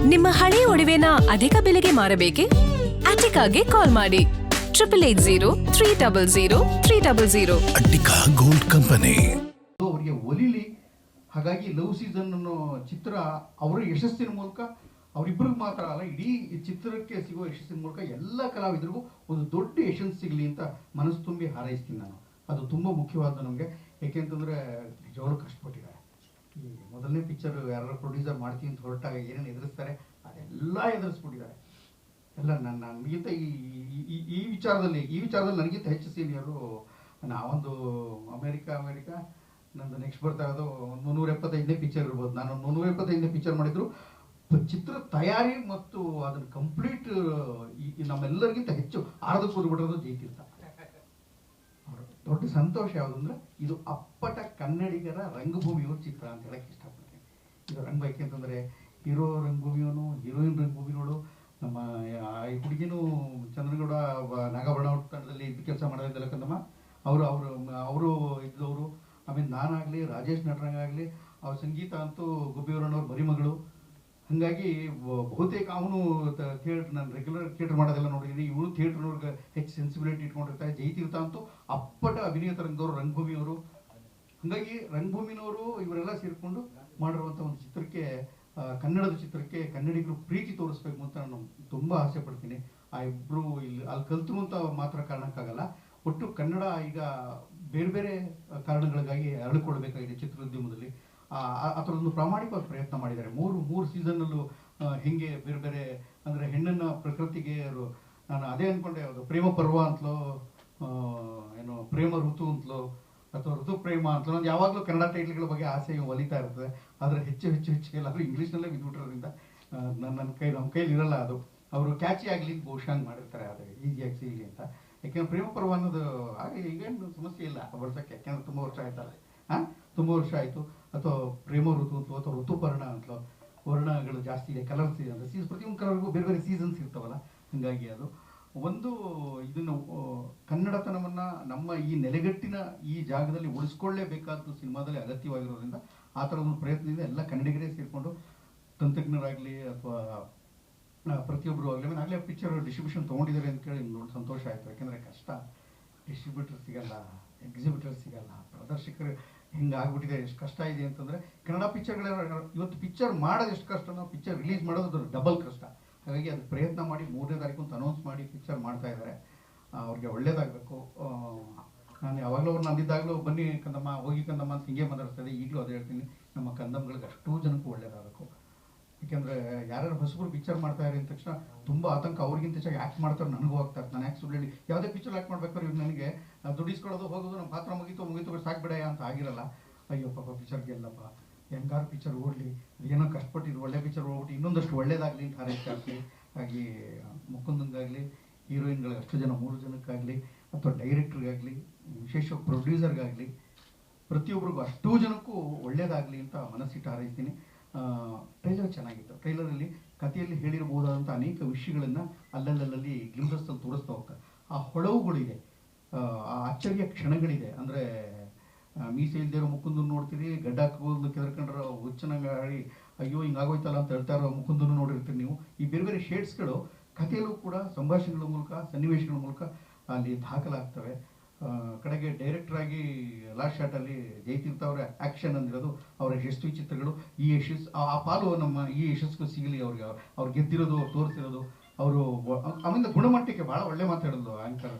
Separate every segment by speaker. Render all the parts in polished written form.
Speaker 1: ನಿಮ್ಮ ಹಳೆಯ ಒಡವೆನ ಅಧಿಕ ಬೆಲೆಗೆ ಮಾರಬೇಕೆ? ಅಟಿಕಾಗೆ ಕಾಲ್ ಮಾಡಿ 880300
Speaker 2: ಅಟಿಕಾ ಗೋಲ್ಡ್ ಕಂಪನಿ.
Speaker 3: ಅವರಿಗೆ ಒಲಿಲಿ. ಹಾಗಾಗಿ ಲವ್ ಸೀಸನ್ ಅನ್ನೋ ಚಿತ್ರ ಅವರ ಯಶಸ್ಸಿನ ಮೂಲಕ ಅವರಿಬ್ಬರಿಗೆ ಮಾತ್ರ ಅಲ್ಲ, ಇಡೀ ಚಿತ್ರಕ್ಕೆ ಸಿಗೋ ಯಶಸ್ಸಿನ ಮೂಲಕ ಎಲ್ಲ ಕಲಾವಿದರಿಗೂ ಒಂದು ದೊಡ್ಡ ಯಶಸ್ಸು ಸಿಗಲಿ ಅಂತ ಮನಸ್ಸು ತುಂಬಿ ಹಾರೈಸ್ತೀನಿ ನಾನು. ಅದು ತುಂಬ ಮುಖ್ಯವಾದ ನಮಗೆ. ಏಕೆಂತಂದರೆ ನಿಜವಾಗ್ಲೂ ಕಷ್ಟಪಟ್ಟಿದ್ದಾರೆ. ಈ ಮೊದಲನೇ ಪಿಕ್ಚರ್ ಯಾರು ಪ್ರೊಡ್ಯೂಸರ್ ಮಾಡ್ತೀನಿ ಅಂತ ಹೊರಟಾಗ ಏನೇನು ಎದುರಿಸ್ತಾರೆ ಅದೆಲ್ಲ ಎದುರಿಸ್ಬಿಟ್ಟಿದ್ದಾರೆ ಎಲ್ಲ. ನನಗಿಂತ ಈ ವಿಚಾರದಲ್ಲಿ ನನಗಿಂತ ಹೆಚ್ಚು ಸೀನಿಯರು. ನಾವೊಂದು ಅಮೇರಿಕಾ ನಂದು ನೆಕ್ಸ್ಟ್ ಬರ್ತಾ ಇರೋದು 175ನೇ ಪಿಕ್ಚರ್ ಇರ್ಬೋದು. ನಾನು 175ನೇ ಪಿಕ್ಚರ್ ಮಾಡಿದ್ರು ಚಿತ್ರ ತಯಾರಿ ಮತ್ತು ಅದನ್ನು ಕಂಪ್ಲೀಟ್ ನಮ್ಮೆಲ್ಲರಿಗಿಂತ ಹೆಚ್ಚು ಆರ್ದು ಕೂರ್ಬಿಟ್ಟಿರೋದು ಜಯತೀರ್ಥ. ದೊಡ್ಡ ಸಂತೋಷ ಯಾವುದು ಅಂದರೆ ಇದು ಅಪ್ಪಟ ಕನ್ನಡಿಗರ ರಂಗಭೂಮಿಯವ್ರ ಚಿತ್ರ ಅಂತ ಹೇಳಕ್ಕೆ ಇಷ್ಟಪಡ್ತೀನಿ. ಇದು ರಂಗ ಯಾಕೆಂತಂದರೆ ಹೀರೋ ರಂಗಭೂಮಿಯವನು, ಹೀರೋಯಿನ್ ರಂಗಭೂಮಿನೋಡು, ನಮ್ಮ ಈ ಹುಡುಗಿನೂ ಚಂದ್ರಗೌಡ ನಾಗಾಭರಣ ತಂಡದಲ್ಲಿ ಇದು ಕೆಲಸ ಮಾಡೋದಿದ್ದಲ್ಲ ಕಂದಮ್ಮ, ಅವರು ಇದ್ದವರು. ಆಮೇಲೆ ನಾನಾಗಲಿ, ರಾಜೇಶ್ ನಟರಂಗಾಗಲಿ, ಅವ್ರ ಸಂಗೀತ ಅಂತೂ ಗುಬ್ಬಿಯವರಣ್ಣವ್ರ ಮರಿಮಗಳು. ಹಾಗಾಗಿ ಬಹುತೇಕ ಅವನು ಥಿಯೇಟ್ರ್, ನಾನು ರೆಗ್ಯುಲರ್ ಥಿಯೇಟ್ರ್ ಮಾಡೋದೆಲ್ಲ ನೋಡಿದ್ದೀನಿ. ಇವನು ಥಿಯೇಟ್ರ್ನವ್ರಿಗೆ ಹೆಚ್ಚು ಸೆನ್ಸಿಬಿಲಿಟಿ ಇಟ್ಕೊಂಡಿರ್ತಾರೆ. ಜಯತೀರ್ಥ ಅಂತೂ ಅಪ್ಪಟ ಅಭಿನಯ ತರಂಗದವರು, ರಂಗಭೂಮಿಯವರು. ಹಾಗಾಗಿ ರಂಗಭೂಮಿನವರು ಇವರೆಲ್ಲ ಸೇರಿಕೊಂಡು ಮಾಡಿರುವಂಥ ಒಂದು ಚಿತ್ರಕ್ಕೆ, ಕನ್ನಡದ ಚಿತ್ರಕ್ಕೆ ಕನ್ನಡಿಗರು ಪ್ರೀತಿ ತೋರಿಸ್ಬೇಕು ಅಂತ ನಾನು ತುಂಬ ಆಸೆ ಪಡ್ತೀನಿ. ಆ ಇಬ್ಬರು ಅಲ್ಲಿ ಕಲ್ತರು ಅಂತ ಮಾತ್ರ ಕಾರಣಕ್ಕಾಗಲ್ಲ. ಒಟ್ಟು ಕನ್ನಡ ಈಗ ಬೇರೆ ಬೇರೆ ಕಾರಣಗಳಿಗಾಗಿ ಅರಳಿಕೊಳ್ಬೇಕಾಗಿದೆ ಚಿತ್ರೋದ್ಯಮದಲ್ಲಿ. ಆ ಥರದೊಂದು ಪ್ರಾಮಾಣಿಕವಾದ ಪ್ರಯತ್ನ ಮಾಡಿದ್ದಾರೆ. ಮೂರು ಸೀಸನ್ನಲ್ಲೂ ಹೆಂಗೆ ಬೇರೆ ಬೇರೆ ಅಂದರೆ ಹೆಣ್ಣನ್ನು ಪ್ರಕೃತಿಗೆ ನಾನು ಅದೇ ಅಂದ್ಕೊಂಡೆ, ಅದು ಪ್ರೇಮ ಪರ್ವ ಅಂತಲೋ ಏನೋ ಪ್ರೇಮ ಋತು ಅಂತಲೋ ಅಥವಾ ಋತು ಪ್ರೇಮ ಅಂತಲೋ, ನಾನು ಯಾವಾಗಲೂ ಕನ್ನಡ ಟೈಟ್ಲ್ಗಳ ಬಗ್ಗೆ ಆಸೆ ಒಲಿತಾ ಇರ್ತದೆ. ಆದರೆ ಹೆಚ್ಚು ಎಲ್ಲರೂ ಇಂಗ್ಲೀಷ್ನಲ್ಲೇ ಬಿದ್ದುಬಿಟ್ಟಿರೋದ್ರಿಂದ ನಮ್ಮ ಕೈಲಿ ಇರಲ್ಲ. ಅದು ಅವರು ಕ್ಯಾಚಿ ಆಗಲಿ ಬಹುಶಃ ಹಂಗೆ ಮಾಡಿರ್ತಾರೆ, ಅದು ಈಸಿಯಾಗಿ ಸಿಗಲಿ ಅಂತ. ಯಾಕೆಂದ್ರೆ ಪ್ರೇಮ ಪರ್ವ ಅನ್ನೋದು ಹಾಗೆ ಈಗೇನು ಸಮಸ್ಯೆ ಇಲ್ಲ ಬಳಸೋಕ್ಕೆ, ಯಾಕೆಂದ್ರೆ ತುಂಬ ವರ್ಷ ಆಯ್ತಲ್ಲ. ತುಂಬ ವರ್ಷ ಆಯಿತು. ಅಥವಾ ಪ್ರೇಮ ಋತು ಅಂತಲೋ ಅಥವಾ ಋತುಪರ್ಣ ಅಂತಲೋ, ವರ್ಣಗಳು ಜಾಸ್ತಿ ಇದೆ, ಕಲರ್ಸ್ ಇದೆ ಅಂದರೆ ಪ್ರತಿಯೊಂದು ಕಲರ್ಗೂ ಬೇರೆ ಬೇರೆ ಸೀಸನ್ಸ್ ಇರ್ತಾವಲ್ಲ. ಹಾಗಾಗಿ ಅದು ಒಂದು ಇದನ್ನು ಕನ್ನಡತನವನ್ನು ನಮ್ಮ ಈ ನೆಲೆಗಟ್ಟಿನ ಈ ಜಾಗದಲ್ಲಿ ಉಳಿಸ್ಕೊಳ್ಳೇಬೇಕಾದ್ದು ಸಿನಿಮಾದಲ್ಲಿ ಅಗತ್ಯವಾಗಿರೋದ್ರಿಂದ ಆ ಥರ ಒಂದು ಪ್ರಯತ್ನದಿಂದ ಎಲ್ಲ ಕನ್ನಡಿಗರೇ ಸೇರಿಕೊಂಡು, ತಂತ್ರಜ್ಞರಾಗಲಿ ಅಥವಾ ಪ್ರತಿಯೊಬ್ಬರು ಆಗಲಿ, ಆಗಲೇ ಪಿಕ್ಚರ್ ಡಿಸ್ಟ್ರಿಬ್ಯೂಷನ್ ತೊಗೊಂಡಿದ್ದಾರೆ ಅಂತ ಕೇಳಿ ನೋಡಿ ಸಂತೋಷ ಆಯಿತು. ಯಾಕೆಂದರೆ ಕಷ್ಟ, ಡಿಸ್ಟ್ರಿಬ್ಯೂಟರ್ ಸಿಗಲ್ಲ, ಎಕ್ಸಿಬಿಟರ್ ಸಿಗಲ್ಲ, ಪ್ರದರ್ಶಕರು ಹಿಂಗೆ ಆಗ್ಬಿಟ್ಟಿದೆ. ಎಷ್ಟು ಕಷ್ಟ ಇದೆ ಅಂತಂದರೆ ಕನ್ನಡ ಪಿಕ್ಚರ್ಗಳ ಇವತ್ತು ಪಿಕ್ಚರ್ ಮಾಡೋದು ಎಷ್ಟು ಕಷ್ಟನೋ ಪಿಕ್ಚರ್ ರಿಲೀಸ್ ಮಾಡೋದು ಡಬಲ್ ಕಷ್ಟ. ಹಾಗಾಗಿ ಅದಕ್ಕೆ ಪ್ರಯತ್ನ ಮಾಡಿ 3ನೇ ತಾರೀಕು ಅಂತ ಅನೌನ್ಸ್ ಮಾಡಿ ಪಿಕ್ಚರ್ ಮಾಡ್ತಾ ಇದ್ದಾರೆ. ಅವ್ರಿಗೆ ಒಳ್ಳೇದಾಗಬೇಕು. ನಾನು ಯಾವಾಗಲೂ ಅವ್ರನ್ನ ಅಂದಿದ್ದಾಗಲೂ ಬನ್ನಿ ಕಂದಮ್ಮ, ಹೋಗಿ ಕಂದಮ್ಮ ಅಂತ ಹಿಂಗೆ ಮಾತಾಡ್ತಾರೆ. ಈಗಲೂ ಅದು ಹೇಳ್ತೀನಿ, ನಮ್ಮ ಕಂದಮ್ಮಗಳಿಗೆ ಅಷ್ಟೂ ಜನಕ್ಕೂ ಒಳ್ಳೇದಾಗಬೇಕು. ಯಾಕೆಂದರೆ ಯಾರ್ಯಾರು ಹೊಸಬರು ಪಿಕ್ಚರ್ ಮಾಡ್ತಾ ಇದ್ದಾರೆ ಅಂದ ತಕ್ಷಣ ತುಂಬ ಆತಂಕ. ಅವ್ರಿಗಿಂತ ಹೆಚ್ಚಾಗಿ ಆ್ಯಕ್ಟ್ ಮಾಡ್ತಾರೆ, ನನಗೂ ಆಗ್ತಾರೆ. ನಾನು ಆ್ಯಕ್ಟ್ ಸುಳ್ಳಿ ಯಾವುದೇ ಪಿಕ್ಚರ್ ಆ್ಯಕ್ಟ್ ಮಾಡ್ಬೇಕಾದ್ರೆ ಇವ್ರು ನನಗೆ ದುಡಿಸ್ಕೊಳ್ಳೋದು, ಹೋಗೋದು, ನಮ್ಮ ಪಾತ್ರ ಮುಗೀತು ಸಾಕ್ಬಿಡಯ್ಯ ಅಂತ ಆಗಿರಲ್ಲ. ಅಯ್ಯೋ ಪಾಪ ಪಿಕ್ಚರ್ ಗೆಲ್ಲಪ್ಪ, ಹೆಂಗಾರು ಪಿಕ್ಚರ್ ಓಡಲಿ, ಏನೋ ಕಷ್ಟಪಟ್ಟಿದ್ರು, ಒಳ್ಳೆ ಪಿಕ್ಚರ್ ಹೋಗ್ಬಿಟ್ಟು ಇನ್ನೊಂದಷ್ಟು ಒಳ್ಳೇದಾಗಲಿ ಅಂತ ಹಾರೈಸ್ತಾ. ಹಾಗೆ ಮುಕುಂದನ್ಗಾಗಲಿ, ಹೀರೋಯಿನ್ಗಳಿಗೆ ಅಷ್ಟು ಜನ 3 ಜನಕ್ಕಾಗಲಿ ಅಥವಾ ಡೈರೆಕ್ಟ್ರಿಗಾಗಲಿ, ವಿಶೇಷವಾಗಿ ಪ್ರೊಡ್ಯೂಸರ್ಗಾಗಲಿ, ಪ್ರತಿಯೊಬ್ಬರಿಗೂ ಅಷ್ಟೂ ಜನಕ್ಕೂ ಒಳ್ಳೇದಾಗಲಿ ಅಂತ ಮನಸ್ಸಿಟ್ಟು ಹಾರೈಸ್ತೀನಿ. ಟ್ರೈಲರ್ ಚೆನ್ನಾಗಿತ್ತು. ಟ್ರೈಲರಲ್ಲಿ ಕಥೆಯಲ್ಲಿ ಹೇಳಿರಬಹುದಾದಂಥ ಅನೇಕ ವಿಷಯಗಳನ್ನು ಅಲ್ಲಲ್ಲಿ ಗ್ಲಿಮ್ಸಲ್ಲಿ ತೋರಿಸ್ತಾ ಹೋಗ್ತಾರೆ. ಆ ಹೊಳವುಗಳಿದೆ, ಆ ಅಚ್ಚರಿಯ ಕ್ಷಣಗಳಿದೆ. ಅಂದರೆ ಮೀಸೆ ಇಲ್ದಿರೋ ಮುಕುಂದನ್ ನೋಡ್ತೀರಿ, ಗಡ್ಡ ಕೂದಲು ಕೆದರ್ಕೊಂಡ್ರೆ ಹುಚ್ಚನಾಗಿ ಅಯ್ಯೋ ಹಿಂಗಾಗೋಯ್ತಲ್ಲ ಅಂತ ಹೇಳ್ತಾ ಇರೋ ಮುಕುಂದನ್ನು ನೋಡಿರ್ತೀರಿ ನೀವು. ಈ ಬೇರೆ ಬೇರೆ ಶೇಡ್ಸ್ಗಳು ಕಥೆಯಲ್ಲೂ ಕೂಡ ಸಂಭಾಷಣೆಗಳ ಮೂಲಕ, ಸನ್ನಿವೇಶಗಳ ಮೂಲಕ ಅಲ್ಲಿ ದಾಖಲಾಗ್ತವೆ. ಕಡೆಗೆ ಡೈರೆಕ್ಟ್ರಾಗಿ ಲಾಸ್ಟ್ ಶಾಟಲ್ಲಿ ಜಯತೀರ್ಥ ಅವರ ಆ್ಯಕ್ಷನ್ ಅಂದಿರೋದು ಅವರ ಯಶಸ್ವಿ ಚಿತ್ರಗಳು. ಈ ಯಶಸ್ಸು ಆ ಪಾಲು ನಮ್ಮ ಈ ಯಶಸ್ಸು ಸಿಗಲಿ ಅವ್ರಿಗೆ. ಅವ್ರು ಗೆದ್ದಿರೋದು, ಅವ್ರು ತೋರಿಸಿರೋದು, ಅವರು ಆಮೇಲೆ ಗುಣಮಟ್ಟಕ್ಕೆ ಭಾಳ ಒಳ್ಳೆ ಮಾತಾಡೋದು ಆ್ಯಂಕರ್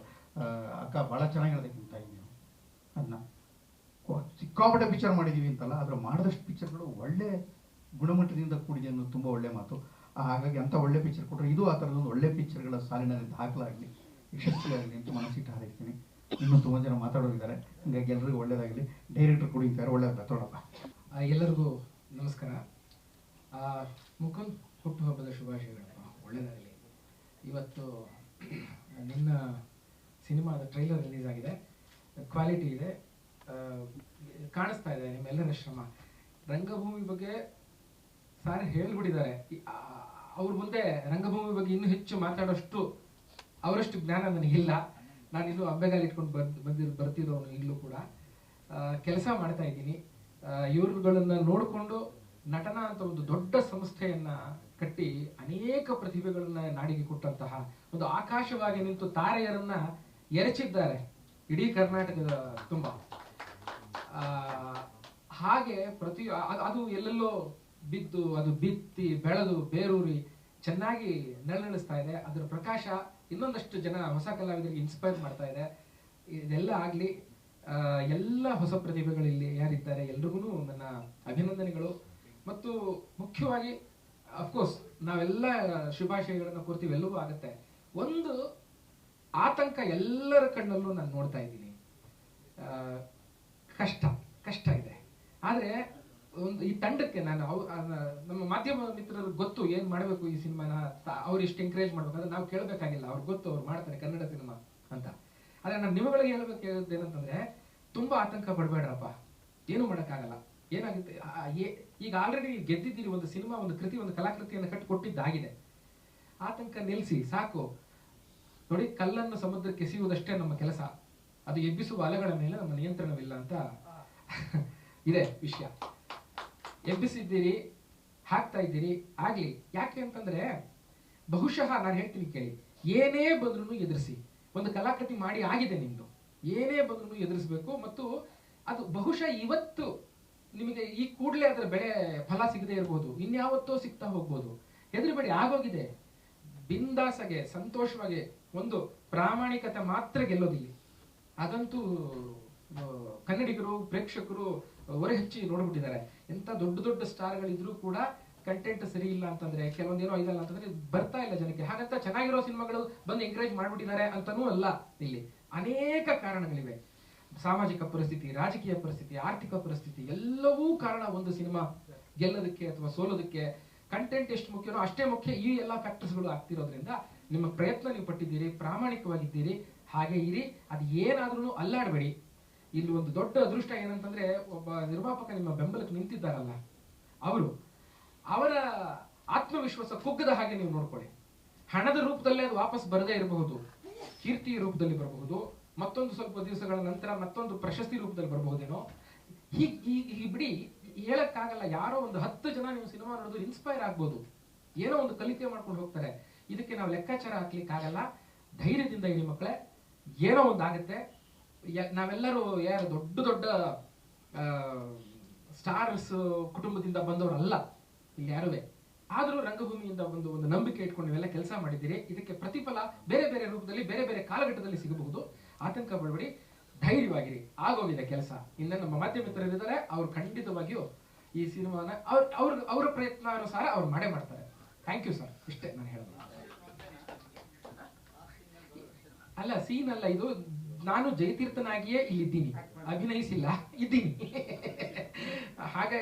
Speaker 3: ಅಕ್ಕ, ಭಾಳ ಚೆನ್ನಾಗಿ ಹೇಳೋದಕ್ಕಿಂತ ನೀವು ಅದನ್ನ ಸಿಕ್ಕಾಪಟ್ಟೆ ಪಿಕ್ಚರ್ ಮಾಡಿದ್ದೀವಿ ಅಂತಲ್ಲ, ಆದರೆ ಮಾಡಿದಷ್ಟು ಪಿಕ್ಚರ್ಗಳು ಒಳ್ಳೆ ಗುಣಮಟ್ಟದಿಂದ ಕೂಡಿದೆ ಅನ್ನೋದು ತುಂಬ ಒಳ್ಳೆ ಮಾತು. ಹಾಗಾಗಿ ಅಂಥ ಒಳ್ಳೆ ಪಿಕ್ಚರ್ ಕೊಟ್ಟರೆ ಇದು ಆ ಥರದೊಂದು ಒಳ್ಳೆ ಪಿಕ್ಚರ್ಗಳ ಸಾಲಿನಲ್ಲಿ ದಾಖಲಾಗಲಿ, ಯಶಸ್ವಿಯಾಗಲಿ ಅಂತ ಮನಸ್ಸಿಟ್ಟು ಹಾರೈಸ್ತೀನಿ. ಇನ್ನೂ ತುಂಬ ಜನ ಮಾತಾಡೋರಿದ್ದಾರೆ, ಹೀಗಾಗಿ ಎಲ್ಲರಿಗೂ ಒಳ್ಳೇದಾಗಲಿ. ಡೈರೆಕ್ಟರ್ ಕುಡಿತಾರೆ, ಒಳ್ಳೇದಾಗಲ್ಲ ತೋಡಪ್ಪ.
Speaker 4: ಎಲ್ಲರಿಗೂ ನಮಸ್ಕಾರ. ಮುಕುಂದ್ ಹುಟ್ಟುಹಬ್ಬದ ಶುಭಾಶಯಗಳಪ್ಪ, ಒಳ್ಳೇದಾಗಲಿ. ಇವತ್ತು ನಿನ್ನ ಸಿನಿಮಾದ ಟ್ರೈಲರ್ ರಿಲೀಸ್ ಆಗಿದೆ, ಕ್ವಾಲಿಟಿ ಇದೆ, ಕಾಣಿಸ್ತಾ ಇದೆ ನಿಮ್ಮೆಲ್ಲರ ಶ್ರಮ. ರಂಗಭೂಮಿ ಬಗ್ಗೆ ಸಾರಿ ಹೇಳ್ಬಿಟ್ಟಿದ್ದಾರೆ. ಅವ್ರ ಮುಂದೆ ರಂಗಭೂಮಿ ಬಗ್ಗೆ ಇನ್ನೂ ಹೆಚ್ಚು ಮಾತಾಡೋಷ್ಟು ಅವರಷ್ಟು ಜ್ಞಾನ ನನಗಿಲ್ಲ. ನಾನಿನ್ನೂ ಅಬ್ಬೆಗಾಲಿ ಇಟ್ಕೊಂಡು ಬರ್ತಿರೋನು ಈಗಲೂ ಕೂಡ ಕೆಲಸ ಮಾಡ್ತಾ ಇದ್ದೀನಿ. ಇವ್ರುಗಳನ್ನ ನೋಡಿಕೊಂಡು ನಟನ ಅಂತ ಒಂದು ದೊಡ್ಡ ಸಂಸ್ಥೆಯನ್ನ ಕಟ್ಟಿ ಅನೇಕ ಪ್ರತಿಭೆಗಳನ್ನ ನಾಡಿಗೆ ಕೊಟ್ಟಂತಹ ಒಂದು ಆಕಾಶವಾಗಿ ನಿಂತು ತಾರೆಯರನ್ನ ಎರಚಿದ್ದಾರೆ ಇಡೀ ಕರ್ನಾಟಕದ ತುಂಬಾ. ಹಾಗೆ ಅದು ಎಲ್ಲೆಲ್ಲೋ ಬಿದ್ದು ಅದು ಬಿತ್ತಿ ಬೆಳೆದು ಬೇರೂರಿ ಚೆನ್ನಾಗಿ ನಳನಳಿಸ್ತಾ ಇದೆ. ಅದರ ಪ್ರಕಾಶ ಇನ್ನೊಂದಷ್ಟು ಜನ ಹೊಸ ಕಲಾವಿದರಿಗೆ ಇನ್ಸ್ಪೈರ್ ಮಾಡ್ತಾ ಇದೆ. ಇದೆಲ್ಲ ಆಗ್ಲಿ. ಎಲ್ಲ ಹೊಸ ಪ್ರತಿಭೆಗಳು ಇಲ್ಲಿ ಯಾರಿದ್ದಾರೆ ಎಲ್ರಿಗೂ ನನ್ನ ಅಭಿನಂದನೆಗಳು. ಮತ್ತು ಮುಖ್ಯವಾಗಿ ಅಫ್ಕೋರ್ಸ್ ನಾವೆಲ್ಲ ಶುಭಾಶಯಗಳನ್ನ ಕೋರ್ತೀವಿ, ಎಲ್ಲವೂ ಆಗತ್ತೆ. ಒಂದು ಆತಂಕ ಎಲ್ಲರ ಕಣ್ಣಲ್ಲೂ ನಾನು ನೋಡ್ತಾ ಇದ್ದೀನಿ. ಕಷ್ಟ ಇದೆ. ಆದ್ರೆ ಒಂದು ಈ ತಂಡಕ್ಕೆ ನಾನು ನಮ್ಮ ಮಾಧ್ಯಮ ಮಿತ್ರರು ಗೊತ್ತು ಏನ್ ಮಾಡ್ಬೇಕು ಈ ಸಿನಿಮಾನ, ಅವ್ರು ಎಷ್ಟು ಎಂಕರೇಜ್ ಮಾಡ್ಬೇಕು ಅಂದ್ರೆ ನಾವು ಕೇಳಬೇಕಾಗಿಲ್ಲ, ಅವ್ರಿಗೆ ಗೊತ್ತು ಅವ್ರು ಮಾಡ್ತಾರೆ ಕನ್ನಡ ಸಿನಿಮಾ ಅಂತ. ಆದ್ರೆ ನಾನು ನಿಮ್ಮಗಳಿಗೆ ಹೇಳ್ಬೇಕು ಏನಂತಂದ್ರೆ ತುಂಬಾ ಆತಂಕ ಪಡ್ಬೇಡ್ರಪ್ಪ, ಏನು ಮಾಡಕ್ಕಾಗಲ್ಲ. ಏನಾಗುತ್ತೆ, ಈಗ ಆಲ್ರೆಡಿ ಗೆದ್ದಿದ್ದೀರಿ, ಒಂದು ಸಿನಿಮಾ, ಒಂದು ಕೃತಿ, ಒಂದು ಕಲಾಕೃತಿಯನ್ನು ಕಟ್ಟಿಕೊಟ್ಟಿದ್ದಾಗಿದೆ. ಆತಂಕ ನಿಲ್ಲಿಸಿ ಸಾಕು. ನೋಡಿ, ಕಲ್ಲನ್ನು ಸಮುದ್ರಕ್ಕೆ ಎಸೆಯುವುದಷ್ಟೇ ನಮ್ಮ ಕೆಲಸ, ಅದು ಎಬ್ಬಿಸುವ ಅಲೆಗಳ ಮೇಲೆ ನಮ್ಮ ನಿಯಂತ್ರಣವಿಲ್ಲ ಅಂತ ಇದೆ ವಿಷಯ. ಎಬ್ಬಿಸಿದ್ದೀರಿ, ಹಾಕ್ತಾ ಇದ್ದೀರಿ, ಆಗ್ಲಿ. ಯಾಕೆ ಅಂತಂದ್ರೆ ಬಹುಶಃ ನಾನು ಹೇಳ್ತೀನಿ ಕೇಳಿ, ಏನೇ ಬಂದ್ರು ಎದುರಿಸಿ. ಒಂದು ಕಲಾಕೃತಿ ಮಾಡಿ ಆಗಿದೆ ನಿಮ್ದು, ಏನೇ ಬಂದ್ರು ಎದುರಿಸಬೇಕು. ಮತ್ತು ಅದು ಬಹುಶಃ ಇವತ್ತು ನಿಮಗೆ ಈ ಕೂಡಲೇ ಅದರ ಬೆಳೆ ಫಲ ಸಿಗದೆ ಇರಬಹುದು, ಇನ್ಯಾವತ್ತೋ ಸಿಗ್ತಾ ಹೋಗ್ಬೋದು. ಹೆದರಿಬೇಡಿ, ಆಗೋಗಿದೆ. ಬಿಂದಾಸಗೆ ಸಂತೋಷವಾಗಿ ಒಂದು ಪ್ರಾಮಾಣಿಕತೆ ಮಾತ್ರ ಗೆಲ್ಲೋದಿಲ್ಲ. ಅದಂತೂ ಕನ್ನಡಿಗರು ಪ್ರೇಕ್ಷಕರು ಹೊರೆ ಹಚ್ಚಿ ನೋಡ್ಬಿಟ್ಟಿದ್ದಾರೆ. ಎಂತ ದೊಡ್ಡ ದೊಡ್ಡ ಸ್ಟಾರ್ಗಳಿದ್ರು ಕೂಡ ಕಂಟೆಂಟ್ ಸರಿ ಇಲ್ಲ ಅಂತಂದ್ರೆ, ಕೆಲವೊಂದೇನೋ ಇದಲ್ಲ ಅಂತಂದ್ರೆ ಬರ್ತಾ ಇಲ್ಲ ಜನಕ್ಕೆ. ಹಾಗಂತ ಚೆನ್ನಾಗಿರೋ ಸಿನಿಮಾಗಳು ಬಂದು ಎಂಕರೇಜ್ ಮಾಡ್ಬಿಟ್ಟಿದ್ದಾರೆ ಅಂತಾನೂ ಅಲ್ಲ. ಇಲ್ಲಿ ಅನೇಕ ಕಾರಣಗಳಿವೆ. ಸಾಮಾಜಿಕ ಪರಿಸ್ಥಿತಿ, ರಾಜಕೀಯ ಪರಿಸ್ಥಿತಿ, ಆರ್ಥಿಕ ಪರಿಸ್ಥಿತಿ ಎಲ್ಲವೂ ಕಾರಣ ಒಂದು ಸಿನಿಮಾ ಗೆಲ್ಲೋದಕ್ಕೆ ಅಥವಾ ಸೋಲೋದಕ್ಕೆ. ಕಂಟೆಂಟ್ ಎಷ್ಟು ಮುಖ್ಯನೋ ಅಷ್ಟೇ ಮುಖ್ಯ ಈ ಎಲ್ಲಾ ಫ್ಯಾಕ್ಟರ್ಸ್ಗಳು ಆಗ್ತಿರೋದ್ರಿಂದ ನಿಮ್ಮ ಪ್ರಯತ್ನ ನೀವು ಪಟ್ಟಿದ್ದೀರಿ, ಪ್ರಾಮಾಣಿಕವಾಗಿದ್ದೀರಿ, ಹಾಗೆ ಇರಿ. ಅದು ಏನಾದ್ರೂ ಅಲ್ಲಾಡಬೇಡಿ. ಇಲ್ಲಿ ಒಂದು ದೊಡ್ಡ ಅದೃಷ್ಟ ಏನಂತಂದ್ರೆ, ಒಬ್ಬ ನಿರ್ಮಾಪಕ ನಿಮ್ಮ ಬೆಂಬಲಕ್ಕೆ ನಿಂತಿದ್ದಾರಲ್ಲ, ಅವರ ಆತ್ಮವಿಶ್ವಾಸ ಕುಗ್ಗದ ಹಾಗೆ ನೀವು ನೋಡ್ಕೊಳ್ಳಿ. ಹಣದ ರೂಪದಲ್ಲೇ ಅದು ವಾಪಸ್ ಬರದೇ ಇರಬಹುದು, ಕೀರ್ತಿ ರೂಪದಲ್ಲಿ ಬರಬಹುದು, ಮತ್ತೊಂದು ಸ್ವಲ್ಪ ದಿವಸಗಳ ನಂತರ ಮತ್ತೊಂದು ಪ್ರಶಸ್ತಿ ರೂಪದಲ್ಲಿ ಬರಬಹುದೇನೋ. ಹೀಗೆ ಬಿಡಿ, ಹೇಳಕ್ಕಾಗಲ್ಲ. ಯಾರೋ ಒಂದು 10 ಜನ ನೀವು ಸಿನಿಮಾ ನೋಡೋದು ಇನ್ಸ್ಪೈರ್ ಆಗ್ಬೋದು, ಏನೋ ಒಂದು ಕಲಿಕೆ ಮಾಡ್ಕೊಂಡು ಹೋಗ್ತಾರೆ. ಇದಕ್ಕೆ ನಾವು ಲೆಕ್ಕಾಚಾರ ಹಾಕ್ಲಿಕ್ಕೆ ಆಗಲ್ಲ. ಧೈರ್ಯದಿಂದ ಇರಿ ಮಕ್ಕಳೇ, ಏನೋ ಒಂದು ಆಗುತ್ತೆ. ನಾವೆಲ್ಲರೂ ಯಾರು ದೊಡ್ಡ ದೊಡ್ಡ ಸ್ಟಾರ್ಸ್ ಕುಟುಂಬದಿಂದ ಬಂದವರಲ್ಲ ಇಲ್ಲಿ ಯಾರುವೆ. ಆದ್ರೂ ರಂಗಭೂಮಿಯಿಂದ ಒಂದು ನಂಬಿಕೆ ಇಟ್ಕೊಂಡು ನೀವೆಲ್ಲ ಕೆಲಸ ಮಾಡಿದ್ದೀರಿ. ಇದಕ್ಕೆ ಪ್ರತಿಫಲ ಬೇರೆ ಬೇರೆ ರೂಪದಲ್ಲಿ, ಬೇರೆ ಬೇರೆ ಕಾಲಘಟ್ಟದಲ್ಲಿ ಸಿಗಬಹುದು. ಆತಂಕ ಪಡಬೇಡಿ, ಧೈರ್ಯವಾಗಿರಿ. ಆಗೋಗಿದೆ ಕೆಲಸ. ಇನ್ನು ನಮ್ಮ ಮಾಧ್ಯಮ ಮಿತ್ರರಿದ್ದಾರೆ, ಅವ್ರು ಖಂಡಿತವಾಗಿಯೂ ಈ ಸಿನಿಮಾನ ಅವ್ರ ಪ್ರಯತ್ನಾನುಸಾರ ಅವ್ರು ಮಾಡೇ ಮಾಡ್ತಾರೆ. Thank you sir. ಇಷ್ಟೇ ನಾನು ಹೇಳೋದು. ಅಲ್ಲ, ಸೀನ್ ಅಲ್ಲ ಇದು. ನಾನು ಜಯತೀರ್ಥನಾಗಿಯೇ ಇಲ್ಲಿದ್ದೀನಿ, ಅಭಿನಯಿಸಿಲ್ಲ, ಇದ್ದೀನಿ. ಹಾಗೆ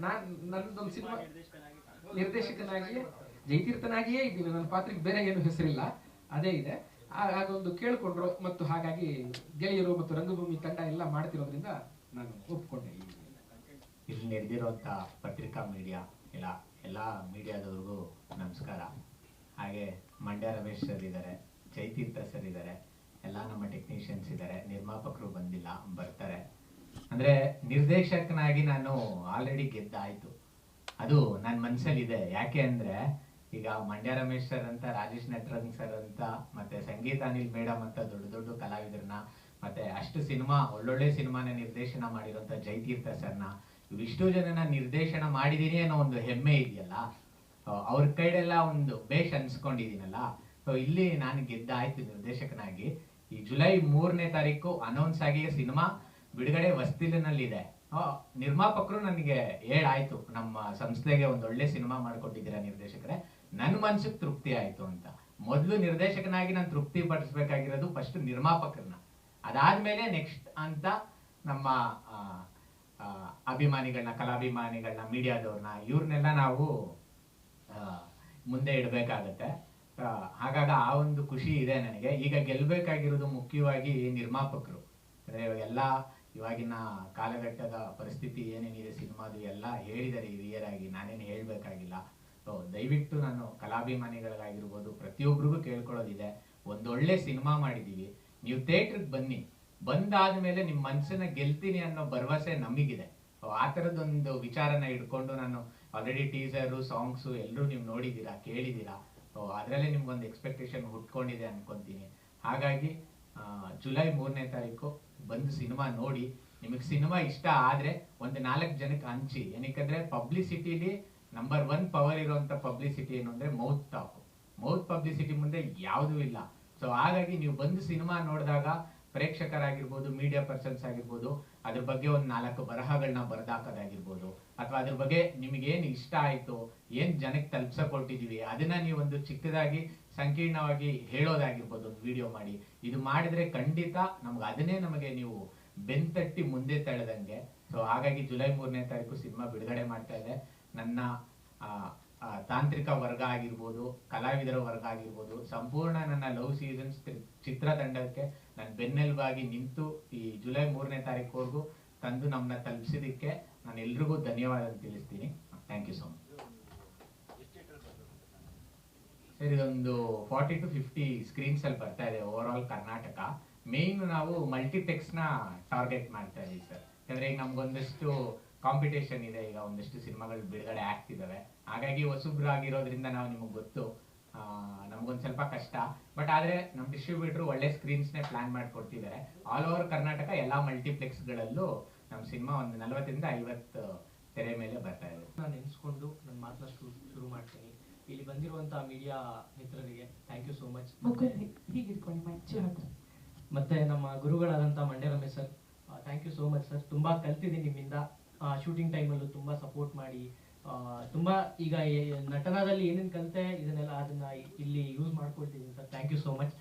Speaker 4: ನನ್ನದೊಂದು ಸಿನಿಮಾ ನಿರ್ದೇಶಕನಾಗಿಯೇ ಜಯತೀರ್ಥನಾಗಿಯೇ ಇದ್ದೀನಿ. ನನ್ನ ಪಾತ್ರಕ್ಕೆ ಬೇರೆ ಏನು ಹೆಸರಿಲ್ಲ, ಅದೇ ಇದೆ. ಹಾಗೊಂದು ಕೇಳ್ಕೊಂಡ್ರು, ಮತ್ತು ಹಾಗಾಗಿ ಗೆಳೆಯರು ಮತ್ತು ರಂಗಭೂಮಿ ತಂಡ ಎಲ್ಲ ಮಾಡ್ತಿರೋದ್ರಿಂದ ನಾನು ಒಪ್ಕೊಂಡೆ.
Speaker 5: ಇಲ್ಲಿ ನೆರೆದಿರುವಂಥ ಪತ್ರಿಕಾ ಮೀಡಿಯಾ ಎಲ್ಲ ಮೀಡಿಯಾದವ್ರಿಗೂ ನಮಸ್ಕಾರ. ಹಾಗೆ ಮಂಡ್ಯ ರಮೇಶ್ ಸರ್ ಇದ್ದಾರೆ, ಜಯತೀರ್ಥ ಸರ್ ಇದ್ದಾರೆ, ಎಲ್ಲ ನಮ್ಮ ಟೆಕ್ನಿಷಿಯನ್ಸ್ ಇದ್ದಾರೆ. ನಿರ್ಮಾಪಕರು ಬಂದಿಲ್ಲ, ಬರ್ತಾರೆ. ಅಂದ್ರೆ ನಿರ್ದೇಶಕನಾಗಿ ನಾನು ಆಲ್ರೆಡಿ ಗೆದ್ದಾಯ್ತು, ಅದು ನನ್ನ ಮನಸ್ಸಲ್ಲಿದೆ. ಯಾಕೆ ಅಂದ್ರೆ ಈಗ ಮಂಡ್ಯ ರಮೇಶ್ ಸರ್ ಅಂತ, ರಾಜೇಶ್ ನಟರಂಗ್ ಸರ್ ಅಂತ, ಮತ್ತೆ ಸಂಗೀತ ಅನಿಲ್ ಮೇಡಮ್ ಅಂತ ದೊಡ್ಡ ದೊಡ್ಡ ಕಲಾವಿದರನ್ನ, ಮತ್ತೆ ಅಷ್ಟು ಸಿನಿಮಾ ಒಳ್ಳೊಳ್ಳೆ ಸಿನಿಮಾನ ನಿರ್ದೇಶನ ಮಾಡಿರುವಂತ ಜಯತೀರ್ಥ ಸರ್ನ, ಇವಿಷ್ಟು ಜನನ ನಿರ್ದೇಶನ ಮಾಡಿದೀನಿ ಅನ್ನೋ ಒಂದು ಹೆಮ್ಮೆ ಇದೆಯಲ್ಲ, ಅವ್ರ ಕೈಡೆಲ್ಲ ಒಂದು ಬೇಷ್ ಅನ್ಸ್ಕೊಂಡಿದೀನಲ್ಲ. ಸೊ ಇಲ್ಲಿ ನಾನು ಗೆದ್ದಾಯ್ತು ನಿರ್ದೇಶಕನಾಗಿ. ಈ ಜುಲೈ 3ನೇ ತಾರೀಕು ಅನೌನ್ಸ್ ಆಗಿ ಸಿನಿಮಾ ಬಿಡುಗಡೆ ಹೊಸ್ತಿಲಿನಲ್ಲಿದೆ. ನಿರ್ಮಾಪಕರು ನನಗೆ ಹೇಳಾಯ್ತು, ನಮ್ಮ ಸಂಸ್ಥೆಗೆ ಒಂದು ಒಳ್ಳೆ ಸಿನಿಮಾ ಮಾಡ್ಕೊಟ್ಟಿದ್ದೀರಾ ನಿರ್ದೇಶಕರೇ, ನನ್ನ ಮನ್ಸಿಗೆ ತೃಪ್ತಿ ಆಯ್ತು ಅಂತ. ಮೊದಲು ನಿರ್ದೇಶಕನಾಗಿ ನಾನು ತೃಪ್ತಿ ಪಡಿಸ್ಬೇಕಾಗಿರೋದು ಫಸ್ಟ್ ನಿರ್ಮಾಪಕರನ್ನ, ಅದಾದ್ಮೇಲೆ ನೆಕ್ಸ್ಟ್ ಅಂತ ನಮ್ಮ ಅಭಿಮಾನಿಗಳನ್ನ, ಕಲಾಭಿಮಾನಿಗಳನ್ನ, ಮೀಡಿಯಾದವ್ರನ್ನ, ಇವ್ರನ್ನೆಲ್ಲ ನಾವು ಮುಂದೆ ಇಡಬೇಕಾಗತ್ತೆ. ಹಾಗಾಗಿ ಆ ಒಂದು ಖುಷಿ ಇದೆ ನನಗೆ. ಈಗ ಗೆಲ್ಬೇಕಾಗಿರೋದು ಮುಖ್ಯವಾಗಿ ನಿರ್ಮಾಪಕರು. ಅಂದ್ರೆ ಇವಾಗಿನ ಕಾಲಘಟ್ಟದ ಪರಿಸ್ಥಿತಿ ಏನೇನಿದೆ ಸಿನಿಮಾದು ಎಲ್ಲ ಹೇಳಿದ್ದಾರೆ ಹಿರಿಯರಾಗಿ, ನಾನೇನು ಹೇಳ್ಬೇಕಾಗಿಲ್ಲ. ಸೊ ದಯವಿಟ್ಟು ನಾನು ಕಲಾಭಿಮಾನಿಗಳಿಗಾಗಿರ್ಬೋದು ಪ್ರತಿಯೊಬ್ಬರಿಗೂ ಕೇಳ್ಕೊಳ್ಳೋದಿದೆ, ಒಂದೊಳ್ಳೆ ಸಿನಿಮಾ ಮಾಡಿದೀವಿ, ನೀವು ಥಿಯೇಟ್ರಿಗೆ ಬನ್ನಿ, ಬಂದಾದ್ಮೇಲೆ ನಿಮ್ಮ ಮನ್ಸನ್ನ ಗೆಲ್ತೀನಿ ಅನ್ನೋ ಭರವಸೆ ನಮಗಿದೆ. ಆ ಥರದೊಂದು ವಿಚಾರನ ಇಟ್ಕೊಂಡು ನಾನು ಆಲ್ರೆಡಿ ಟೀಸರು ಸಾಂಗ್ಸು ಎಲ್ಲರೂ ನೀವು ನೋಡಿದ್ದೀರಾ, ಕೇಳಿದ್ದೀರಾ. ಅದರಲ್ಲೇ ನಿಮ್ಗೊಂದು ಎಕ್ಸ್ಪೆಕ್ಟೇಷನ್ ಹುಟ್ಕೊಂಡಿದೆ ಅನ್ಕೊಂತೀನಿ. ಹಾಗಾಗಿ ಜುಲೈ 3ನೇ ತಾರೀಕು ಬಂದು ಸಿನಿಮಾ ನೋಡಿ. ನಿಮಗೆ ಸಿನಿಮಾ ಇಷ್ಟ ಆದರೆ ಒಂದು 4 ಜನಕ್ಕೆ ಹಂಚಿ. ಏನಕ್ಕಂದ್ರೆ ಪಬ್ಲಿಸಿಟಿಲಿ ನಂಬರ್ 1 ಪವರ್ ಇರುವಂಥ ಪಬ್ಲಿಸಿಟಿ ಏನು ಅಂದರೆ ಮೌತ್ ಟಾಕ್. ಮೌತ್ ಪಬ್ಲಿಸಿಟಿ ಮುಂದೆ ಯಾವುದೂ ಇಲ್ಲ. ಸೊ ಹಾಗಾಗಿ ನೀವು ಬಂದು ಸಿನಿಮಾ ನೋಡಿದಾಗ ಪ್ರೇಕ್ಷಕರಾಗಿರ್ಬೋದು, ಮೀಡಿಯಾ ಪರ್ಸನ್ಸ್ ಆಗಿರ್ಬೋದು, ಅದ್ರ ಬಗ್ಗೆ ಒಂದು 4 ಬರಹಗಳನ್ನ ಬರೆದಾಕೋದಾಗಿರ್ಬೋದು, ಅಥವಾ ಅದ್ರ ಬಗ್ಗೆ ನಿಮಗೇನು ಇಷ್ಟ ಆಯಿತು, ಏನು ಜನಕ್ಕೆ ತಲುಪಿಸಕೊಟ್ಟಿದ್ದೀವಿ ಅದನ್ನ ನೀವು ಒಂದು ಚಿಕ್ಕದಾಗಿ ಸಂಕೀರ್ಣವಾಗಿ ಹೇಳೋದಾಗಿರ್ಬೋದು, ಒಂದು ವಿಡಿಯೋ ಮಾಡಿ. ಇದು ಮಾಡಿದ್ರೆ ಖಂಡಿತ ನಮಗೆ ನೀವು ಬೆಂತಟ್ಟಿ ಮುಂದೆ ತಳೆದಂಗೆ. ಸೊ ಹಾಗಾಗಿ ಜುಲೈ 3ನೇ ತಾರೀಕು ಸಿನಿಮಾ ಬಿಡುಗಡೆ ಮಾಡ್ತಾ ಇದೆ. ನನ್ನ ತಾಂತ್ರಿಕ ವರ್ಗ ಆಗಿರ್ಬೋದು, ಕಲಾವಿದರ ವರ್ಗ ಆಗಿರ್ಬೋದು, ಸಂಪೂರ್ಣ ನನ್ನ ಲವ್ ಸೀಸನ್ಸ್ ಚಿತ್ರತಂಡಕ್ಕೆ ನಾನು ಬೆನ್ನೆಲುಬಾಗಿ ನಿಂತು ಈ ಜುಲೈ 3ನೇ ತಾರೀಕುವರೆಗೂ ತಂದು ನಮ್ಮನ್ನ ತಲುಪಿಸಿದಕ್ಕೆ ನಾನು ಎಲ್ರಿಗೂ ಧನ್ಯವಾದ ತಿಳಿಸ್ತೀನಿ. Thank you so much. Sir, ಇದೊಂದು 40 to 50 ಸ್ಕ್ರೀನ್ಸ್ ಅಲ್ಲಿ ಬರ್ತಾ ಇದೆ ಓವರ್ ಆಲ್ ಕರ್ನಾಟಕ. ಮೇನ್ ನಾವು ಮಲ್ಟಿಪ್ಲೆಕ್ಸ್ ನ ಟಾರ್ಗೆಟ್ ಮಾಡ್ತಾ ಇದೀವಿ ಸರ್. ಯಾಕಂದ್ರೆ ಈಗ ನಮ್ಗೊಂದಷ್ಟು ಕಾಂಪಿಟೇಷನ್ ಇದೆ, ಈಗ ಒಂದಷ್ಟು ಸಿನಿಮಾಗಳು ಬಿಡುಗಡೆ ಆಗ್ತಿದಾವೆ. ಹಾಗಾಗಿ ಹೊಸಬ್ರಾಗಿರೋದ್ರಿಂದ ನಾವು ನಿಮಗೆ ಗೊತ್ತು, ನಮ್ಗೊಂದು ಸ್ವಲ್ಪ ಕಷ್ಟ. ಬಟ್ ಆದ್ರೆ ನಮ್ಮ ಡಿಸ್ಟ್ರಿಬ್ಯೂಟರ್ ಒಳ್ಳೆ ಸ್ಕ್ರೀನ್ಸ್ನೇ ಪ್ಲಾನ್ ಮಾಡಿಕೊಡ್ತಿದ್ದಾರೆ. ಆಲ್ ಓವರ್ ಕರ್ನಾಟಕ ಎಲ್ಲ ಮಲ್ಟಿಪ್ಲೆಕ್ಸ್ಗಳಲ್ಲೂ ನಮ್ಮ ಸಿನಿಮಾ ಒಂದು 40ರಿಂದ 50 ತೆರೆ ಮೇಲೆ ಬರ್ತಾ ಇದೆ.
Speaker 6: ನಾನು ನೆನೆಸ್ಕೊಂಡು ನನ್ನ ಮಾತನ್ನ ಶುರು ಮಾಡ್ತೀನಿ. ಇಲ್ಲಿ ಬಂದಿರುವಂಥ ಮೀಡಿಯಾ ಮಿತ್ರರಿಗೆ ಥ್ಯಾಂಕ್ ಯು ಸೋ ಮಚ್. ಮತ್ತೆ ನಮ್ಮ ಗುರುಗಳಾದಂಥ Mandya Ramesh sir, thank you so much sir. ತುಂಬ ಕಲ್ತಿದ್ದೀನಿ ನಿಮ್ಮಿಂದ. ಶೂಟಿಂಗ್ ಟೈಮಲ್ಲೂ ತುಂಬ ಸಪೋರ್ಟ್ ಮಾಡಿ, ತುಂಬ ಈಗ ನಟನದಲ್ಲಿ ಏನೇನು ಕಲಿತೆ ಅದನ್ನ ಇಲ್ಲಿ ಯೂಸ್ ಮಾಡ್ಕೊಳ್ತಿದ್ದೀನಿ sir. Thank you so much.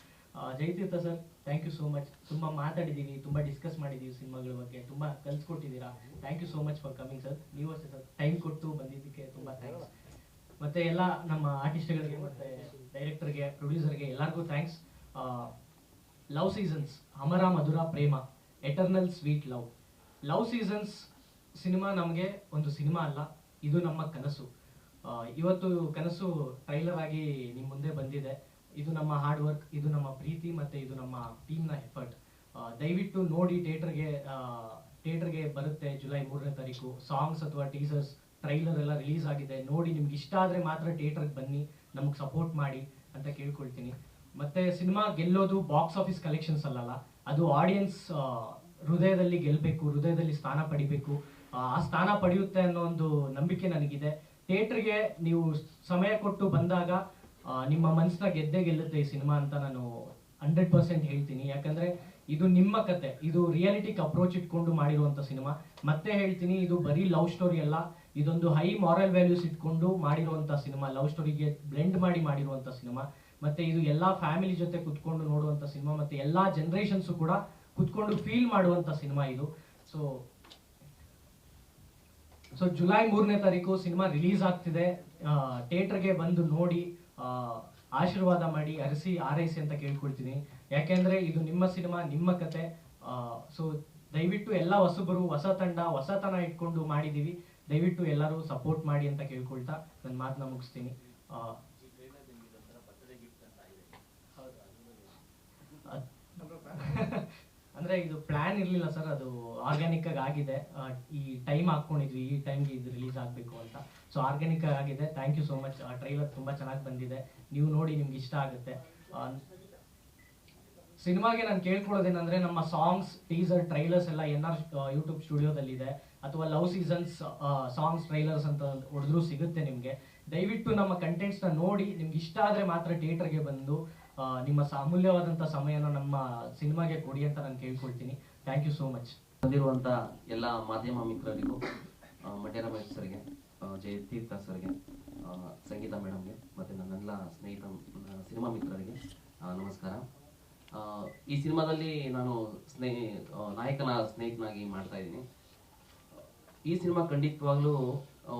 Speaker 6: Jayatheertha sir, thank you so much. ತುಂಬ ಮಾತಾಡಿದ್ದೀವಿ, ತುಂಬ ಡಿಸ್ಕಸ್ ಮಾಡಿದ್ದೀವಿ ಸಿನಿಮಾಗಳ ಬಗ್ಗೆ, ತುಂಬ ಕಲಿಸ್ಕೊಟ್ಟಿದ್ದೀರಾ. Thank you so much for coming sir. ನೀವು ಅಷ್ಟೇ ಸರ್, ಟೈಮ್ ಕೊಟ್ಟು ಬಂದಿದ್ದಕ್ಕೆ ತುಂಬ ಥ್ಯಾಂಕ್ಸ್. ಮತ್ತೆ ಎಲ್ಲ ನಮ್ಮ ಆರ್ಟಿಸ್ಟ್ಗಳಿಗೆ, ಮತ್ತೆ ಡೈರೆಕ್ಟರ್ಗೆ, ಪ್ರೊಡ್ಯೂಸರ್ಗೆ ಎಲ್ಲರಿಗೂ ಥ್ಯಾಂಕ್ಸ್. ಲವ್ ಸೀಸನ್ಸ್, ಅಮರ ಮಧುರ ಪ್ರೇಮ, eternal sweet love. Love seasons cinema ನಮಗೆ ಒಂದು ಸಿನಿಮಾ ಅಲ್ಲ, ಇದು ನಮ್ಮ ಕನಸು. ಇವತ್ತು ಕನಸು ಟ್ರೈಲರ್ ಆಗಿ ನಿಮ್ಮ ಮುಂದೆ ಬಂದಿದೆ. ಇದು ನಮ್ಮ ಹಾರ್ಡ್ ವರ್ಕ್, ಇದು ನಮ್ಮ ಪ್ರೀತಿ, ಮತ್ತೆ ಇದು ನಮ್ಮ ಟೀಮ್ನ ಎಫರ್ಟ್. ದಯವಿಟ್ಟು ನೋಡಿ, ಥಿಯೇಟರ್ಗೆ ಬರುತ್ತೆ ಜುಲೈ 3ನೇ ತಾರೀಕು. ಸಾಂಗ್ಸ್ ಅಥವಾ ಟೀಸರ್ಸ್, ಟ್ರೈಲರ್ ಎಲ್ಲ ರಿಲೀಸ್ ಆಗಿದೆ. ನೋಡಿ, ನಿಮ್ಗೆ ಇಷ್ಟ ಆದರೆ ಮಾತ್ರ ಥಿಯೇಟರ್ಗೆ ಬನ್ನಿ, ನಮಗೆ ಸಪೋರ್ಟ್ ಮಾಡಿ ಅಂತ ಕೇಳ್ಕೊಳ್ತೀನಿ. ಮತ್ತೆ ಸಿನಿಮಾ ಗೆಲ್ಲೋದು ಬಾಕ್ಸ್ ಆಫೀಸ್ ಕಲೆಕ್ಷನ್ಸ್ ಅಲ್ಲಲ್ಲ, ಅದು ಆಡಿಯನ್ಸ್ ಹೃದಯದಲ್ಲಿ ಗೆಲ್ಲಬೇಕು, ಹೃದಯದಲ್ಲಿ ಸ್ಥಾನ ಪಡಿಬೇಕು. ಆ ಸ್ಥಾನ ಪಡೆಯುತ್ತೆ ಅನ್ನೋ ಒಂದು ನಂಬಿಕೆ ನನಗಿದೆ. ಥಿಯೇಟರ್ಗೆ ನೀವು ಸಮಯ ಕೊಟ್ಟು ಬಂದಾಗ ನಿಮ್ಮ ಮನಸ್ಸನ್ನ ಗೆಲ್ಲುತ್ತೆ ಈ ಸಿನಿಮಾ ಅಂತ ನಾನು 100% ಹೇಳ್ತೀನಿ. ಯಾಕಂದ್ರೆ ಇದು ನಿಮ್ಮ ಕತೆ, ಇದು ರಿಯಾಲಿಟಿಗೆ ಅಪ್ರೋಚ್ ಇಟ್ಕೊಂಡು ಮಾಡಿರುವಂತ ಸಿನಿಮಾ. ಮತ್ತೆ ಹೇಳ್ತೀನಿ, ಇದು ಬರೀ ಲವ್ ಸ್ಟೋರಿ ಅಲ್ಲ, ಇದೊಂದು ಹೈ ಮಾರಲ್ ವ್ಯಾಲ್ಯೂಸ್ ಇಟ್ಕೊಂಡು ಮಾಡಿರುವಂತ ಸಿನಿಮಾ, ಲವ್ ಸ್ಟೋರಿಗೆ ಬ್ಲೆಂಡ್ ಮಾಡಿರುವಂತ ಸಿನಿಮಾ. ಮತ್ತೆ ಇದು ಎಲ್ಲಾ ಫ್ಯಾಮಿಲಿ ಜೊತೆ ಕುತ್ಕೊಂಡು ನೋಡುವಂತ ಸಿನಿಮಾ, ಮತ್ತೆ ಎಲ್ಲಾ ಜನರೇಷನ್ಸ್ ಕೂಡ ಕುತ್ಕೊಂಡು ಫೀಲ್ ಮಾಡುವಂತ ಸಿನಿಮಾ ಇದು. ಸೊ ಜುಲೈ 3ನೇ ತಾರೀಕು ಸಿನಿಮಾ ರಿಲೀಸ್ ಆಗ್ತಿದೆ. ಥಿಯೇಟರ್ಗೆ ಬಂದು ನೋಡಿ, ಆಶೀರ್ವಾದ ಮಾಡಿ, ಆರೈಸಿ ಅಂತ ಕೇಳ್ಕೊಳ್ತೀನಿ. ಯಾಕೆಂದ್ರೆ ಇದು ನಿಮ್ಮ ಸಿನಿಮಾ, ನಿಮ್ಮ ಕತೆ. ಸೊ ದಯವಿಟ್ಟು ಎಲ್ಲ ಹೊಸಬರು, ಹೊಸ ತಂಡ, ಹೊಸತನ ಇಟ್ಕೊಂಡು ಮಾಡಿದೀವಿ. ದಯವಿಟ್ಟು ಎಲ್ಲರೂ ಸಪೋರ್ಟ್ ಮಾಡಿ ಅಂತ ಕೇಳ್ಕೊಳ್ತಾ ನನ್ನ ಮಾತನ್ನ ಮುಗಿಸ್ತೀನಿ. ಅಂದ್ರೆ ಇದು ಪ್ಲಾನ್ ಇರ್ಲಿಲ್ಲ ಸರ್, ಅದು ಆರ್ಗ್ಯಾನಿಕ್ ಆಗಿದೆ. ಈ ಟೈಮ್ ಹಾಕೊಂಡಿದ್ವಿ, ಈ ಟೈಮ್ಗೆ ಇದು ರಿಲೀಸ್ ಆಗಬೇಕು ಅಂತ. ಸೊ ಆರ್ಗ್ಯಾನಿಕ್ ಆಗಿದೆ. Thank you so much. Trailer ತುಂಬಾ ಚೆನ್ನಾಗಿ ಬಂದಿದೆ, ನೀವು ನೋಡಿ, ನಿಮ್ಗೆ ಇಷ್ಟ ಆಗುತ್ತೆ. ಸಿನಿಮಾಗೆ ನಾನು ಕೇಳ್ಕೊಳ್ಳೋದೇನಂದ್ರೆ, ನಮ್ಮ ಸಾಂಗ್ಸ್, ಟೀಸರ್, ಟ್ರೈಲರ್ಸ್ ಎಲ್ಲ NR ಯೂಟ್ಯೂಬ್ ಸ್ಟುಡಿಯೋದಲ್ಲಿದೆ, ಅಥವಾ ಲವ್ ಸೀಸನ್ಸ್ ಸಾಂಗ್ಸ್ ಟ್ರೈಲರ್ಸ್ ಅಂತ ಹೊಡೆದ್ರೂ ಸಿಗುತ್ತೆ ನಿಮಗೆ. ದಯವಿಟ್ಟು ನಮ್ಮ ಕಂಟೆಂಟ್ಸ್ನ ನೋಡಿ, ನಿಮ್ಗೆ ಇಷ್ಟ ಆದರೆ ಮಾತ್ರ ಥಿಯೇಟರ್ಗೆ ಬಂದು ನಿಮ್ಮ ಅಮೂಲ್ಯವಾದಂಥ ಸಮಯನ ನಮ್ಮ ಸಿನಿಮಾಗೆ ಕೊಡಿ ಅಂತ ನಾನು ಕೇಳ್ಕೊಳ್ತೀನಿ. Thank you so much.
Speaker 7: ಬಂದಿರುವಂಥ ಎಲ್ಲ ಮಾಧ್ಯಮ ಮಿತ್ರರಿಗೂ, ಮಂಡ್ಯ ರಮೇಶ್ ಸರ್ಗೆ, ಜಯತೀರ್ಥ ಸರ್ಗೆ, ಸಂಗೀತ ಮೇಡಮ್ಗೆ, ಮತ್ತು ನನ್ನೆಲ್ಲ ಸಿನಿಮಾ ಮಿತ್ರರಿಗೆ ನಮಸ್ಕಾರ. ಈ ಸಿನಿಮಾದಲ್ಲಿ ನಾನು ನಾಯಕನ ಸ್ನೇಹಿತನಾಗಿ ಮಾಡ್ತಾ ಇದ್ದೀನಿ. ಈ ಸಿನಿಮಾ ಖಂಡಿತವಾಗ್ಲೂ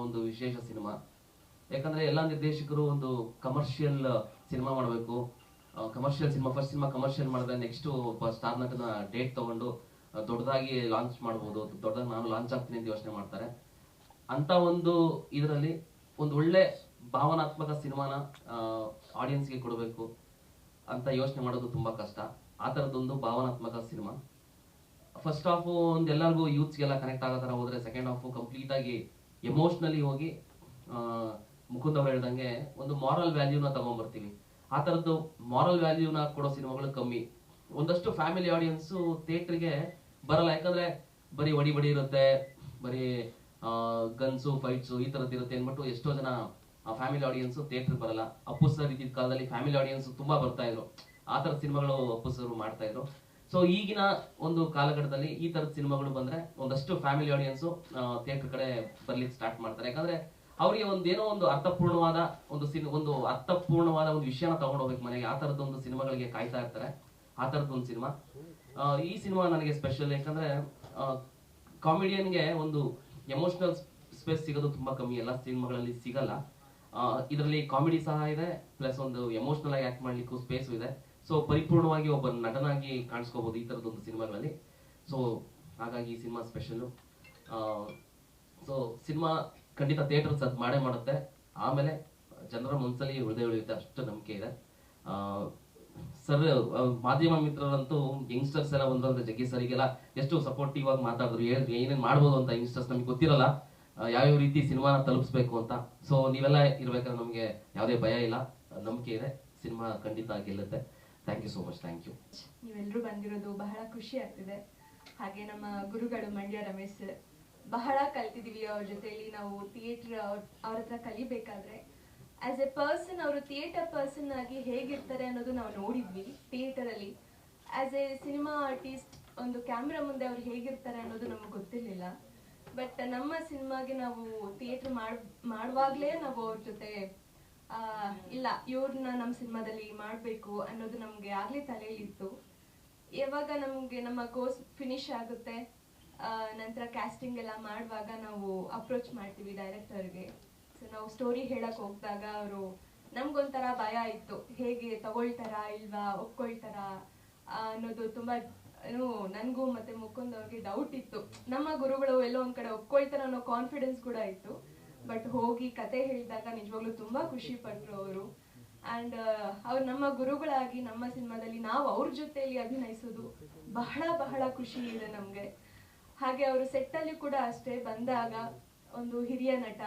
Speaker 7: ಒಂದು ವಿಶೇಷ ಸಿನಿಮಾ. ಯಾಕಂದ್ರೆ ಎಲ್ಲ ನಿರ್ದೇಶಕರು ಒಂದು ಕಮರ್ಷಿಯಲ್ ಸಿನಿಮಾ ಮಾಡಬೇಕು, commercial cinema, first cinema commercial ಮಾಡಿದ್ರೆ ನೆಕ್ಸ್ಟ್ ಒಬ್ಬ ಸ್ಟಾರ್ ನಟನ ಡೇಟ್ ತಗೊಂಡು ದೊಡ್ಡದಾಗಿ ಲಾಂಚ್ ಮಾಡ್ಬೋದು, ದೊಡ್ಡದಾಗಿ ನಾನು ಲಾಂಚ್ ಆಗ್ತೀನಿ ಅಂತ ಯೋಚನೆ ಮಾಡ್ತಾರೆ. ಅಂತ ಒಂದು ಇದರಲ್ಲಿ ಒಂದು ಒಳ್ಳೆ ಭಾವನಾತ್ಮಕ ಸಿನಿಮಾನ ಆಡಿಯನ್ಸ್ಗೆ ಕೊಡಬೇಕು ಅಂತ ಯೋಚನೆ ಮಾಡೋದು ತುಂಬಾ ಕಷ್ಟ. ಆ ಥರದೊಂದು ಭಾವನಾತ್ಮಕ ಸಿನಿಮಾ. ಫಸ್ಟ್ ಹಾಫು ಒಂದು ಎಲ್ಲರಿಗೂ ಯೂತ್ಸ್ಗೆಲ್ಲ ಕನೆಕ್ಟ್ ಆಗೋ ಥರ ಹೋದ್ರೆ, ಸೆಕೆಂಡ್ ಹಾಫು ಕಂಪ್ಲೀಟ್ ಆಗಿ ಎಮೋಷ್ನಲಿ ಹೋಗಿ ಮುಕುಂದ್ ಅವ್ರು ಹೇಳ್ದಂಗೆ ಒಂದು ಮಾರಲ್ ವ್ಯಾಲ್ಯೂನ ತಗೊಂಡ್ಬರ್ತೀವಿ. ಆ ಥರದ್ದು ಮಾರಲ್ ವ್ಯಾಲ್ಯೂನ ಕೊಡೋ ಸಿನಿಮಾಗಳು ಕಮ್ಮಿ. ಒಂದಷ್ಟು ಫ್ಯಾಮಿಲಿ ಆಡಿಯನ್ಸು ಥಿಯೇಟ್ರಿಗೆ ಬರಲ್ಲ, ಯಾಕಂದ್ರೆ ಬರೀ ಬಡಿ ಇರುತ್ತೆ, ಬರೀ ಗನ್ಸು ಫೈಟ್ಸು ಈ ಥರದ್ದು ಇರುತ್ತೆ ಅಂದ್ಬಿಟ್ಟು ಎಷ್ಟೋ ಜನ ಫ್ಯಾಮಿಲಿ ಆಡಿಯನ್ಸು ಥಿಯೇಟ್ರಿಗೆ ಬರಲ್ಲ. ಅಪ್ಪು ಸರ್ ಇದ್ದಿದ್ದ ಕಾಲದಲ್ಲಿ ಫ್ಯಾಮಿಲಿ ಆಡಿಯನ್ಸ್ ತುಂಬಾ ಬರ್ತಾ ಇದ್ರು, ಆ ಥರದ ಸಿನಿಮಾಗಳು ಅಪ್ಪು ಸರ್ ಮಾಡ್ತಾ ಇದ್ರು. ಸೊ ಈಗಿನ ಒಂದು ಕಾಲಘಟ್ಟದಲ್ಲಿ ಈ ಥರದ ಸಿನಿಮಾಗಳು ಬಂದ್ರೆ ಒಂದಷ್ಟು ಫ್ಯಾಮಿಲಿ ಆಡಿಯನ್ಸು ಥಿಯೇಟರ್ ಕಡೆ ಬರ್ಲಿಕ್ಕೆ ಸ್ಟಾರ್ಟ್ ಮಾಡ್ತಾರೆ. ಯಾಕಂದ್ರೆ ಅವ್ರಿಗೆ ಒಂದೇನೋ ಒಂದು ಅರ್ಥಪೂರ್ಣವಾದ ಒಂದು ವಿಷಯನ ತಗೊಂಡು ಹೋಗ್ಬೇಕು ಮನೆಗೆ, ಆ ಥರದ್ದು ಒಂದು ಸಿನಿಮಾಗಳಿಗೆ ಕಾಯ್ತಾ ಇರ್ತಾರೆ. ಆ ಥರದ್ದು ಒಂದು ಸಿನಿಮಾ. ಈ ಸಿನಿಮಾ ನನಗೆ ಸ್ಪೆಷಲ್, ಯಾಕಂದ್ರೆ ಕಾಮಿಡಿಯನ್ಗೆ ಒಂದು ಎಮೋಷನಲ್ ಸ್ಪೇಸ್ ಸಿಗೋದು ತುಂಬಾ ಕಮ್ಮಿ, ಎಲ್ಲ ಸಿನಿಮಾಗಳಲ್ಲಿ ಸಿಗಲ್ಲ. ಇದರಲ್ಲಿ ಕಾಮಿಡಿ ಸಹ ಇದೆ, ಪ್ಲಸ್ ಒಂದು ಎಮೋಷನಲ್ ಆಗಿ ಆಕ್ಟ್ ಮಾಡ್ಲಿಕ್ಕೂ ಸ್ಪೇಸ್ ಇದೆ. ಸೊ ಪರಿಪೂರ್ಣವಾಗಿ ಒಬ್ಬ ನಟನಾಗಿ ಕಾಣಿಸ್ಕೋಬಹುದು ಈ ತರದೊಂದು ಸಿನಿಮಾಗಳಲ್ಲಿ. ಸೊ ಹಾಗಾಗಿ ಈ ಸಿನಿಮಾ ಸ್ಪೆಷಲ್. ಸೊ ಸಿನಿಮಾ ಖಂಡಿತ ಥಿಯೇಟರ್ ಸದ್ ಮಾಡೇ ಮಾಡುತ್ತೆ, ಆಮೇಲೆ ಜನರ ಮನಸ್ಸಲ್ಲಿ ಹೃದಯ ಉಳಿಯುತ್ತೆ, ಅಷ್ಟು ನಂಬಿಕೆ ಇದೆ. ಸರ್ ಮಾಧ್ಯಮ ಮಿತ್ರರಂತೂ ಯಂಗ್ಸ್ಟರ್ಸ್ ಎಲ್ಲ ಬಂದ್ರೆ ಜಗ್ಗಿ ಸರಿಗೆಲ್ಲ ಎಷ್ಟು ಸಪೋರ್ಟಿವ್ ಆಗಿ ಮಾತಾಡಿದ್ರು, ಏನೇನ್ ಮಾಡ್ಬೋದು ಅಂತ. ಯಂಗ್ಸ್ಟರ್ಸ್ ನಮ್ಗೆ ಗೊತ್ತಿರಲ್ಲ ಯಾವ್ಯಾವ ರೀತಿ ಸಿನಿಮಾನ ತಲುಪಿಸ್ಬೇಕು ಅಂತ. ಸೊ ನೀವೆಲ್ಲ ಇರ್ಬೇಕಾದ್ರೆ ನಮ್ಗೆ ಯಾವುದೇ ಭಯ ಇಲ್ಲ, ನಂಬಿಕೆ ಇದೆ, ಸಿನಿಮಾ ಖಂಡಿತ ಗೆಲ್ಲುತ್ತೆ. Thank you so much. Thank you.
Speaker 8: ನೀವೆಲ್ಲರೂ ಬಂದಿರೋದು ಬಹಳ ಖುಷಿ ಆಗ್ತಿದೆ. ಹಾಗೆ ನಮ್ಮ ಗುರುಗಳು ಮಂಡ್ಯ ರಮೇಶ್ ಸರ್, ಬಹಳ ಕಲ್ತಿದೀವಿ ಅವ್ರ ಜೊತೆಲಿ. ನಾವು ಥಿಯೇಟರ್ ಅವ್ರ ಹತ್ರ ಕಲಿಬೇಕಾದ್ರೆ ಆಸ್ ಎ ಪರ್ಸನ್, ಅವರು ಥಿಯೇಟರ್ ಪರ್ಸನ್ ಆಗಿ ಹೇಗಿರ್ತಾರೆ ಅನ್ನೋದು ನಾವು ನೋಡಿದ್ವಿ ಥಿಯೇಟರ್ ಅಲ್ಲಿ. ಆಸ್ ಎ ಸಿನಿಮಾ ಆರ್ಟಿಸ್ಟ್ ಒಂದು ಕ್ಯಾಮ್ರಾ ಮುಂದೆ ಅವ್ರು ಹೇಗಿರ್ತಾರೆ ಅನ್ನೋದು ನಮಗೆ ಗೊತ್ತಿರ್ಲಿಲ್ಲ. ಬಟ್ ನಮ್ಮ ಸಿನಿಮಾಗೆ ನಾವು ಥಿಯೇಟರ್ ಮಾಡುವಾಗ್ಲೇ ನಾವು ಅವ್ರ ಜೊತೆ ಇಲ್ಲ ಇವ್ರನ್ನ ನಮ್ಮ ಸಿನಿಮಾದಲ್ಲಿ ಮಾಡಬೇಕು ಅನ್ನೋದು ನಮ್ಗೆ ಆಗ್ಲೇ ತಲೆಯಲ್ಲಿತ್ತು. ಯಾವಾಗ ನಮ್ಗೆ ನಮ್ಮ ಕೋರ್ಸ್ ಫಿನಿಶ್ ಆಗುತ್ತೆ, ನಂತರ ಕ್ಯಾಸ್ಟಿಂಗ್ ಎಲ್ಲ ಮಾಡುವಾಗ ನಾವು ಅಪ್ರೋಚ್ ಮಾಡ್ತೀವಿ ಡೈರೆಕ್ಟರ್ಗೆ. ಸೊ ನಾವು ಸ್ಟೋರಿ ಹೇಳಕ್ ಹೋಗ್ದಾಗ ಅವರು ನಮ್ಗೊಂಥರ ಭಯ ಇತ್ತು, ಹೇಗೆ ತಗೊಳ್ತಾರಾ ಇಲ್ವಾ, ಒಪ್ಕೊಳ್ತಾರಾ ಅನ್ನೋದು ತುಂಬಾ ನನ್ಗೂ ಮತ್ತೆ ಮುಕುಂದ್ ಅವ್ರಿಗೆ ಡೌಟ್ ಇತ್ತು. ನಮ್ಮ ಗುರುಗಳು ಎಲ್ಲೋ ಒಂದ್ ಕಡೆ ಒಪ್ಕೊಳ್ತಾರ ಅನ್ನೋ ಕಾನ್ಫಿಡೆನ್ಸ್ ಕೂಡ ಇತ್ತು. ಬಟ್ ಹೋಗಿ ಕತೆ ಹೇಳಿದಾಗ ನಿಜವಾಗ್ಲೂ ತುಂಬಾ ಖುಷಿ ಪಟ್ರು ಅವರು. ಅಂಡ್ ಅವ್ರು ನಮ್ಮ ಗುರುಗಳಾಗಿ ನಮ್ಮ ಸಿನಿಮಾದಲ್ಲಿ ನಾವು ಅವ್ರ ಜೊತೆಯಲ್ಲಿ ಅಭಿನಯಿಸೋದು ಬಹಳ ಬಹಳ ಖುಷಿ ಇದೆ ನಮ್ಗೆ. ಹಾಗೆ ಅವರು ಸೆಟ್ ಅಲ್ಲಿ ಕೂಡ ಅಷ್ಟೇ, ಬಂದಾಗ ಒಂದು ಹಿರಿಯ ನಟ,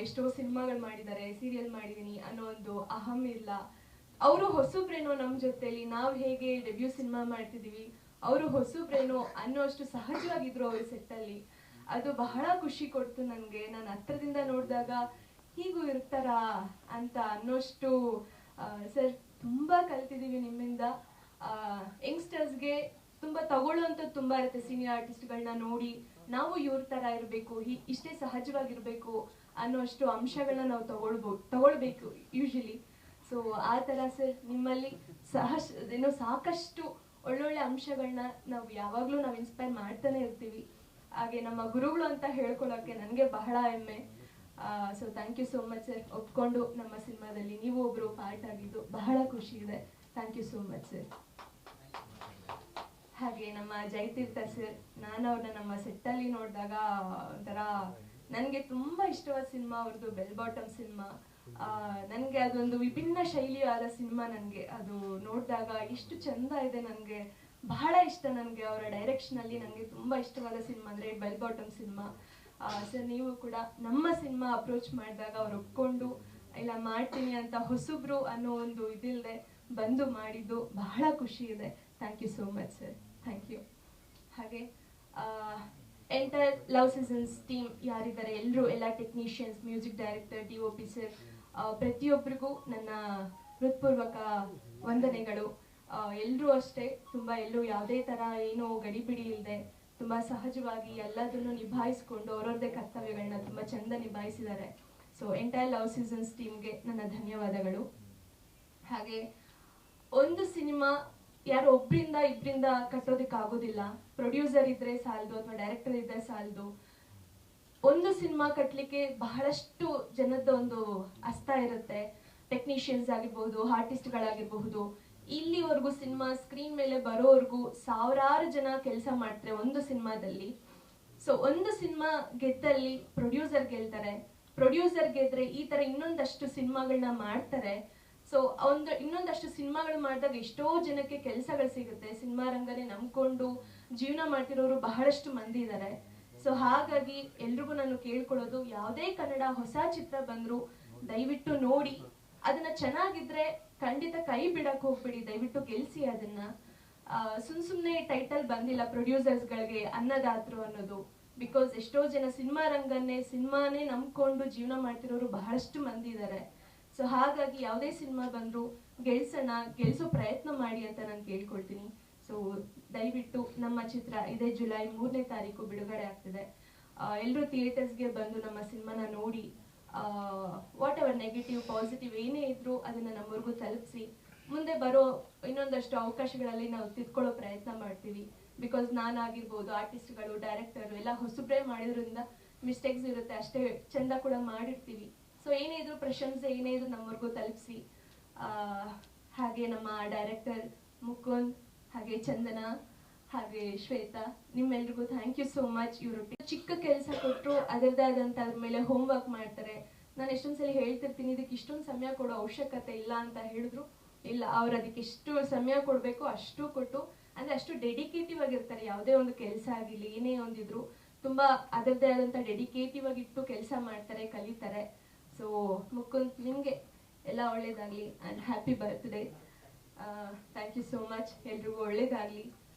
Speaker 8: ಎಷ್ಟೋ ಸಿನಿಮಾಗಳು ಮಾಡಿದ್ದಾರೆ, ಸೀರಿಯಲ್ ಮಾಡಿದೀನಿ ಅನ್ನೋ ಒಂದು ಅಹಂ ಇಲ್ಲ. ಅವರು ಹೊಸಬ್ರೇನೋ ನಮ್ಮ ಜೊತೆಲಿ, ನಾವು ಹೇಗೆ ಡೆಬ್ಯೂ ಸಿನಿಮಾ ಮಾಡ್ತಿದೀವಿ ಅವರು ಹೊಸಬ್ರೇನೋ ಅನ್ನೋಷ್ಟು ಸಹಜವಾಗಿದ್ರು ಅವ್ರ ಸೆಟ್ ಅಲ್ಲಿ. ಅದು ಬಹಳ ಖುಷಿ ಕೊಡ್ತು ನನ್ಗೆ. ನಾನು ಹತ್ರದಿಂದ ನೋಡಿದಾಗ ಹೀಗೂ ಇರ್ತಾರಾ ಅಂತ ಅನ್ನೋಷ್ಟು. ಸರ್ ತುಂಬಾ ಕಲ್ತಿದೀವಿ ನಿಮ್ಮಿಂದ. ಯಂಗ್ಸ್ಟರ್ಸ್ಗೆ ತುಂಬಾ ತಗೊಳ್ಳೋಂಥದ್ದು ತುಂಬಾ ಇರುತ್ತೆ. ಸೀನಿಯರ್ ಆರ್ಟಿಸ್ಟ್ಗಳನ್ನ ನೋಡಿ ನಾವು ಇವ್ರ ತರ ಇರ್ಬೇಕು, ಇಷ್ಟೇ ಸಹಜವಾಗಿರ್ಬೇಕು ಅನ್ನೋಷ್ಟು ಅಂಶಗಳನ್ನ ನಾವು ತಗೊಳ್ಬೇಕು ಯೂಶಲಿ. ಸೊ ಆ ತರ ಸರ್ ನಿಮ್ಮಲ್ಲಿ ಸಾಕಷ್ಟು ಒಳ್ಳೊಳ್ಳೆ ಅಂಶಗಳನ್ನ ನಾವು ಯಾವಾಗ್ಲೂ ನಾವು ಇನ್ಸ್ಪೈರ್ ಮಾಡ್ತಾನೆ ಇರ್ತೀವಿ. ಹಾಗೆ ನಮ್ಮ ಗುರುಗಳು ಅಂತ ಹೇಳ್ಕೊಳಕ್ಕೆ ನನಗೆ ಬಹಳ ಹೆಮ್ಮೆ. So thank you so much sir, ಒಪ್ಕೊಂಡು ನಮ್ಮ ಸಿನಿಮಾದಲ್ಲಿ ನೀವು ಒಬ್ರು ಪಾರ್ಟ್ ಆಗಿದ್ದು ಬಹಳ ಖುಷಿ ಇದೆ. Thank you so much sir. ಹಾಗೆ ನಮ್ಮ ಜಯತೀರ್ಥ ಸರ್, ನಾನು ಅವ್ರನ್ನ ನಮ್ಮ ಸೆಟ್ಟಲ್ಲಿ ನೋಡಿದಾಗ ಒಂಥರ ನನಗೆ ತುಂಬಾ ಇಷ್ಟವಾದ ಸಿನಿಮಾ ಅವ್ರದ್ದು ಬೆಲ್ ಬಾಟಮ್ ಸಿನಿಮಾ. ನನಗೆ ಅದೊಂದು ವಿಭಿನ್ನ ಶೈಲಿಯಾದ ಸಿನಿಮಾ. ನನಗೆ ಅದು ನೋಡಿದಾಗ ಎಷ್ಟು ಚಂದ ಇದೆ, ನನಗೆ ಬಹಳ ಇಷ್ಟ. ನನಗೆ ಅವರ ಡೈರೆಕ್ಷನ್ ಅಲ್ಲಿ ನನಗೆ ತುಂಬಾ ಇಷ್ಟವಾದ ಸಿನಿಮಾ ಅಂದ್ರೆ ಬೆಲ್ ಬಾಟಮ್ ಸಿನಿಮಾ. ಸರ್ ನೀವು ಕೂಡ ನಮ್ಮ ಸಿನಿಮಾ ಅಪ್ರೋಚ್ ಮಾಡಿದಾಗ ಅವ್ರು ಒಪ್ಕೊಂಡು ಇಲ್ಲ ಮಾಡ್ತೀನಿ ಅಂತ ಹೊಸಬ್ರು ಅನ್ನೋ ಒಂದು ಇದಿಲ್ಲದೆ ಬಂದು ಮಾಡಿದ್ದು ಬಹಳ ಖುಷಿ ಇದೆ. Thank you so much sir, thank you. ಹಾಗೆ ಎಂಟೈರ್ ಲವ್ ಸೀಸನ್ಸ್ ಟೀಮ್ ಯಾರಿದ್ದಾರೆ ಎಲ್ಲರೂ, ಎಲ್ಲ technicians, music director, DOP sir, ಪ್ರತಿಯೊಬ್ಬರಿಗೂ ನನ್ನ ಹೃತ್ಪೂರ್ವಕ ವಂದನೆಗಳು. ಎಲ್ಲರೂ ಅಷ್ಟೇ ತುಂಬಾ ಎಲ್ಲೂ ಯಾವುದೇ ತರ ಏನೋ ಗಡಿಬಿಡಿ ಇಲ್ಲದೆ ತುಂಬಾ ಸಹಜವಾಗಿ ಎಲ್ಲದನ್ನು ನಿಭಾಯಿಸ್ಕೊಂಡು ಅವರವ್ರದೇ ಕರ್ತವ್ಯಗಳನ್ನ ತುಂಬಾ ಚಂದ ನಿಭಾಯಿಸಿದ್ದಾರೆ. ಸೊ ಎಂಟೈರ್ ಲವ್ ಸೀಸನ್ಸ್ ಟೀಮ್ಗೆ ನನ್ನ ಧನ್ಯವಾದಗಳು. ಹಾಗೆ ಒಂದು ಸಿನಿಮಾ ಯಾರೋ ಒಬ್ರಿಂದ ಇಬ್ರಿಂದ ಕಟ್ಟೋದಕ್ಕೆ ಆಗೋದಿಲ್ಲ. ಪ್ರೊಡ್ಯೂಸರ್ ಇದ್ರೆ ಸಾಲದು ಅಥವಾ ಡೈರೆಕ್ಟರ್ ಇದ್ರೆ ಸಾಲದು. ಒಂದು ಸಿನಿಮಾ ಕಟ್ಟಲಿಕ್ಕೆ ಬಹಳಷ್ಟು ಜನದ ಒಂದು ಹಸ್ತ ಇರುತ್ತೆ. ಟೆಕ್ನಿಷಿಯನ್ಸ್ ಆಗಿರ್ಬಹುದು, ಆರ್ಟಿಸ್ಟ್ಗಳಾಗಿರ್ಬಹುದು, ಇಲ್ಲಿವರೆಗೂ ಸಿನಿಮಾ ಸ್ಕ್ರೀನ್ ಮೇಲೆ ಬರೋವರೆಗೂ ಸಾವಿರಾರು ಜನ ಕೆಲಸ ಮಾಡ್ತಾರೆ ಒಂದು ಸಿನಿಮಾದಲ್ಲಿ. ಸೊ ಒಂದು ಸಿನಿಮಾ ಗೆದ್ದಲ್ಲಿ ಪ್ರೊಡ್ಯೂಸರ್ ಗೆಲ್ತಾರೆ, ಪ್ರೊಡ್ಯೂಸರ್ ಗೆದ್ರೆ ಈ ತರ ಇನ್ನೊಂದಷ್ಟು ಸಿನಿಮಾಗಳನ್ನ ಮಾಡ್ತಾರೆ. ಸೊ ಇನ್ನೊಂದಷ್ಟು ಸಿನಿಮಾಗಳು ಮಾಡಿದಾಗ ಎಷ್ಟೋ ಜನಕ್ಕೆ ಕೆಲಸಗಳು ಸಿಗುತ್ತೆ. ಸಿನಿಮಾ ರಂಗನೇ ನಂಬ್ಕೊಂಡು ಜೀವನ ಮಾಡ್ತಿರೋರು ಬಹಳಷ್ಟು ಮಂದಿ ಇದ್ದಾರೆ. ಸೊ ಹಾಗಾಗಿ ಎಲ್ರಿಗೂ ನಾನು ಕೇಳ್ಕೊಳ್ಳೋದು, ಯಾವುದೇ ಕನ್ನಡ ಹೊಸ ಚಿತ್ರ ಬಂದ್ರು ದಯವಿಟ್ಟು ನೋಡಿ, ಅದನ್ನ ಚೆನ್ನಾಗಿದ್ರೆ ಖಂಡಿತ ಕೈ ಬಿಡಕ್ ಹೋಗ್ಬಿಡಿ, ದಯವಿಟ್ಟು ಗೆಲ್ಸಿ ಅದನ್ನ. ಸುಮ್ನೆ ಟೈಟಲ್ ಬಂದಿಲ್ಲ ಪ್ರೊಡ್ಯೂಸರ್ಸ್ಗಳಿಗೆ ಅನ್ನದಾತರು ಅನ್ನೋದು, ಬಿಕಾಸ್ ಎಷ್ಟೋ ಜನ ಸಿನಿಮಾನೇ ನಂಬ್ಕೊಂಡು ಜೀವನ ಮಾಡ್ತಿರೋರು ಬಹಳಷ್ಟು ಮಂದಿ ಇದ್ದಾರೆ. ಸೊ ಹಾಗಾಗಿ ಯಾವುದೇ ಸಿನಿಮಾ ಬಂದ್ರು ಗೆಲ್ಸೋ ಪ್ರಯತ್ನ ಮಾಡಿ ಅಂತ ನಾನು ಕೇಳ್ಕೊಳ್ತೀನಿ. ಸೊ ದಯವಿಟ್ಟು ನಮ್ಮ ಚಿತ್ರ ಇದೇ ಜುಲೈ 3ನೇ ತಾರೀಕು ಬಿಡುಗಡೆ ಆಗ್ತಿದೆ. ಎಲ್ಲರೂ ಥಿಯೇಟರ್ಸ್ಗೆ ಬಂದು ನಮ್ಮ ಸಿನಿಮಾನ ನೋಡಿ, ವಾಟ್ ಎವರ್ ನೆಗೆಟಿವ್ ಪಾಸಿಟಿವ್ ಏನೇ ಇದ್ರು ಅದನ್ನ ನಮ್ಮವರೆಗೂ ತಲುಪಿಸಿ, ಮುಂದೆ ಬರೋ ಇನ್ನೊಂದಷ್ಟು ಅವಕಾಶಗಳಲ್ಲಿ ನಾವು ತಿದ್ಕೊಳ್ಳೋ ಪ್ರಯತ್ನ ಮಾಡ್ತೀವಿ. ಬಿಕಾಸ್ ನಾನಾಗಿರ್ಬೋದು, ಆರ್ಟಿಸ್ಟ್ಗಳು, ಡೈರೆಕ್ಟರ್ ಎಲ್ಲ ಹೊಸಬ್ರೇ ಮಾಡಿದ್ರಿಂದ ಮಿಸ್ಟೇಕ್ಸ್ ಇರುತ್ತೆ, ಅಷ್ಟೇ ಚಂದ ಕೂಡ ಮಾಡಿರ್ತೀವಿ. ಸೊ ಏನೇ ಇದ್ರು ಪ್ರಶಂಸೆ ಏನೇ ಇದ್ರು ನಮ್ಮವರೆಗೂ ತಲುಪಿಸಿ. ಹಾಗೆ ನಮ್ಮ ಡೈರೆಕ್ಟರ್ ಮುಕುಂದ್, ಹಾಗೆ ಚಂದನ, ಹಾಗೆ ಶ್ವೇತಾ, ನಿಮ್ಮೆಲ್ರಿಗೂ ಥ್ಯಾಂಕ್ ಯು ಸೋ ಮಚ್. ಇವರು ಚಿಕ್ಕ ಕೆಲಸ ಕೊಟ್ಟರು ಅದರದೇ ಆದಂತ ಅದ್ರ ಮೇಲೆ ಹೋಮ್ ವರ್ಕ್ ಮಾಡ್ತಾರೆ. ನಾನು ಎಷ್ಟೊಂದ್ಸಲಿ ಹೇಳ್ತಿರ್ತೀನಿ, ಇದಕ್ಕೆ ಇಷ್ಟೊಂದು ಸಮಯ ಕೊಡೋ ಅವಶ್ಯಕತೆ ಇಲ್ಲ ಅಂತ ಹೇಳಿದ್ರು. ಇಲ್ಲ, ಅವ್ರು ಅದಕ್ಕೆ ಎಷ್ಟು ಸಮಯ ಕೊಡಬೇಕು ಅಷ್ಟು ಕೊಟ್ಟು, ಅಂದ್ರೆ ಅಷ್ಟು ಡೆಡಿಕೇಟಿವ್ ಆಗಿರ್ತಾರೆ. ಯಾವುದೇ ಒಂದು ಕೆಲಸ ಆಗಿರ್ಲಿ, ಏನೇ ಒಂದಿದ್ರು ತುಂಬಾ ಅದರದೇ ಆದಂತ ಡೆಡಿಕೇಟಿವ್ ಆಗಿಟ್ಟು ಕೆಲಸ ಮಾಡ್ತಾರೆ, ಕಲಿತಾರೆ. ಸೊ ಮುಕುಂದ್, ನಿಮ್ಗೆ ಎಲ್ಲ ಒಳ್ಳೇದಾಗ್ಲಿ and happy birthday. Thank you so much. ಎಲ್ರಿಗೂ ಒಳ್ಳೇದಾಗ್ಲಿ.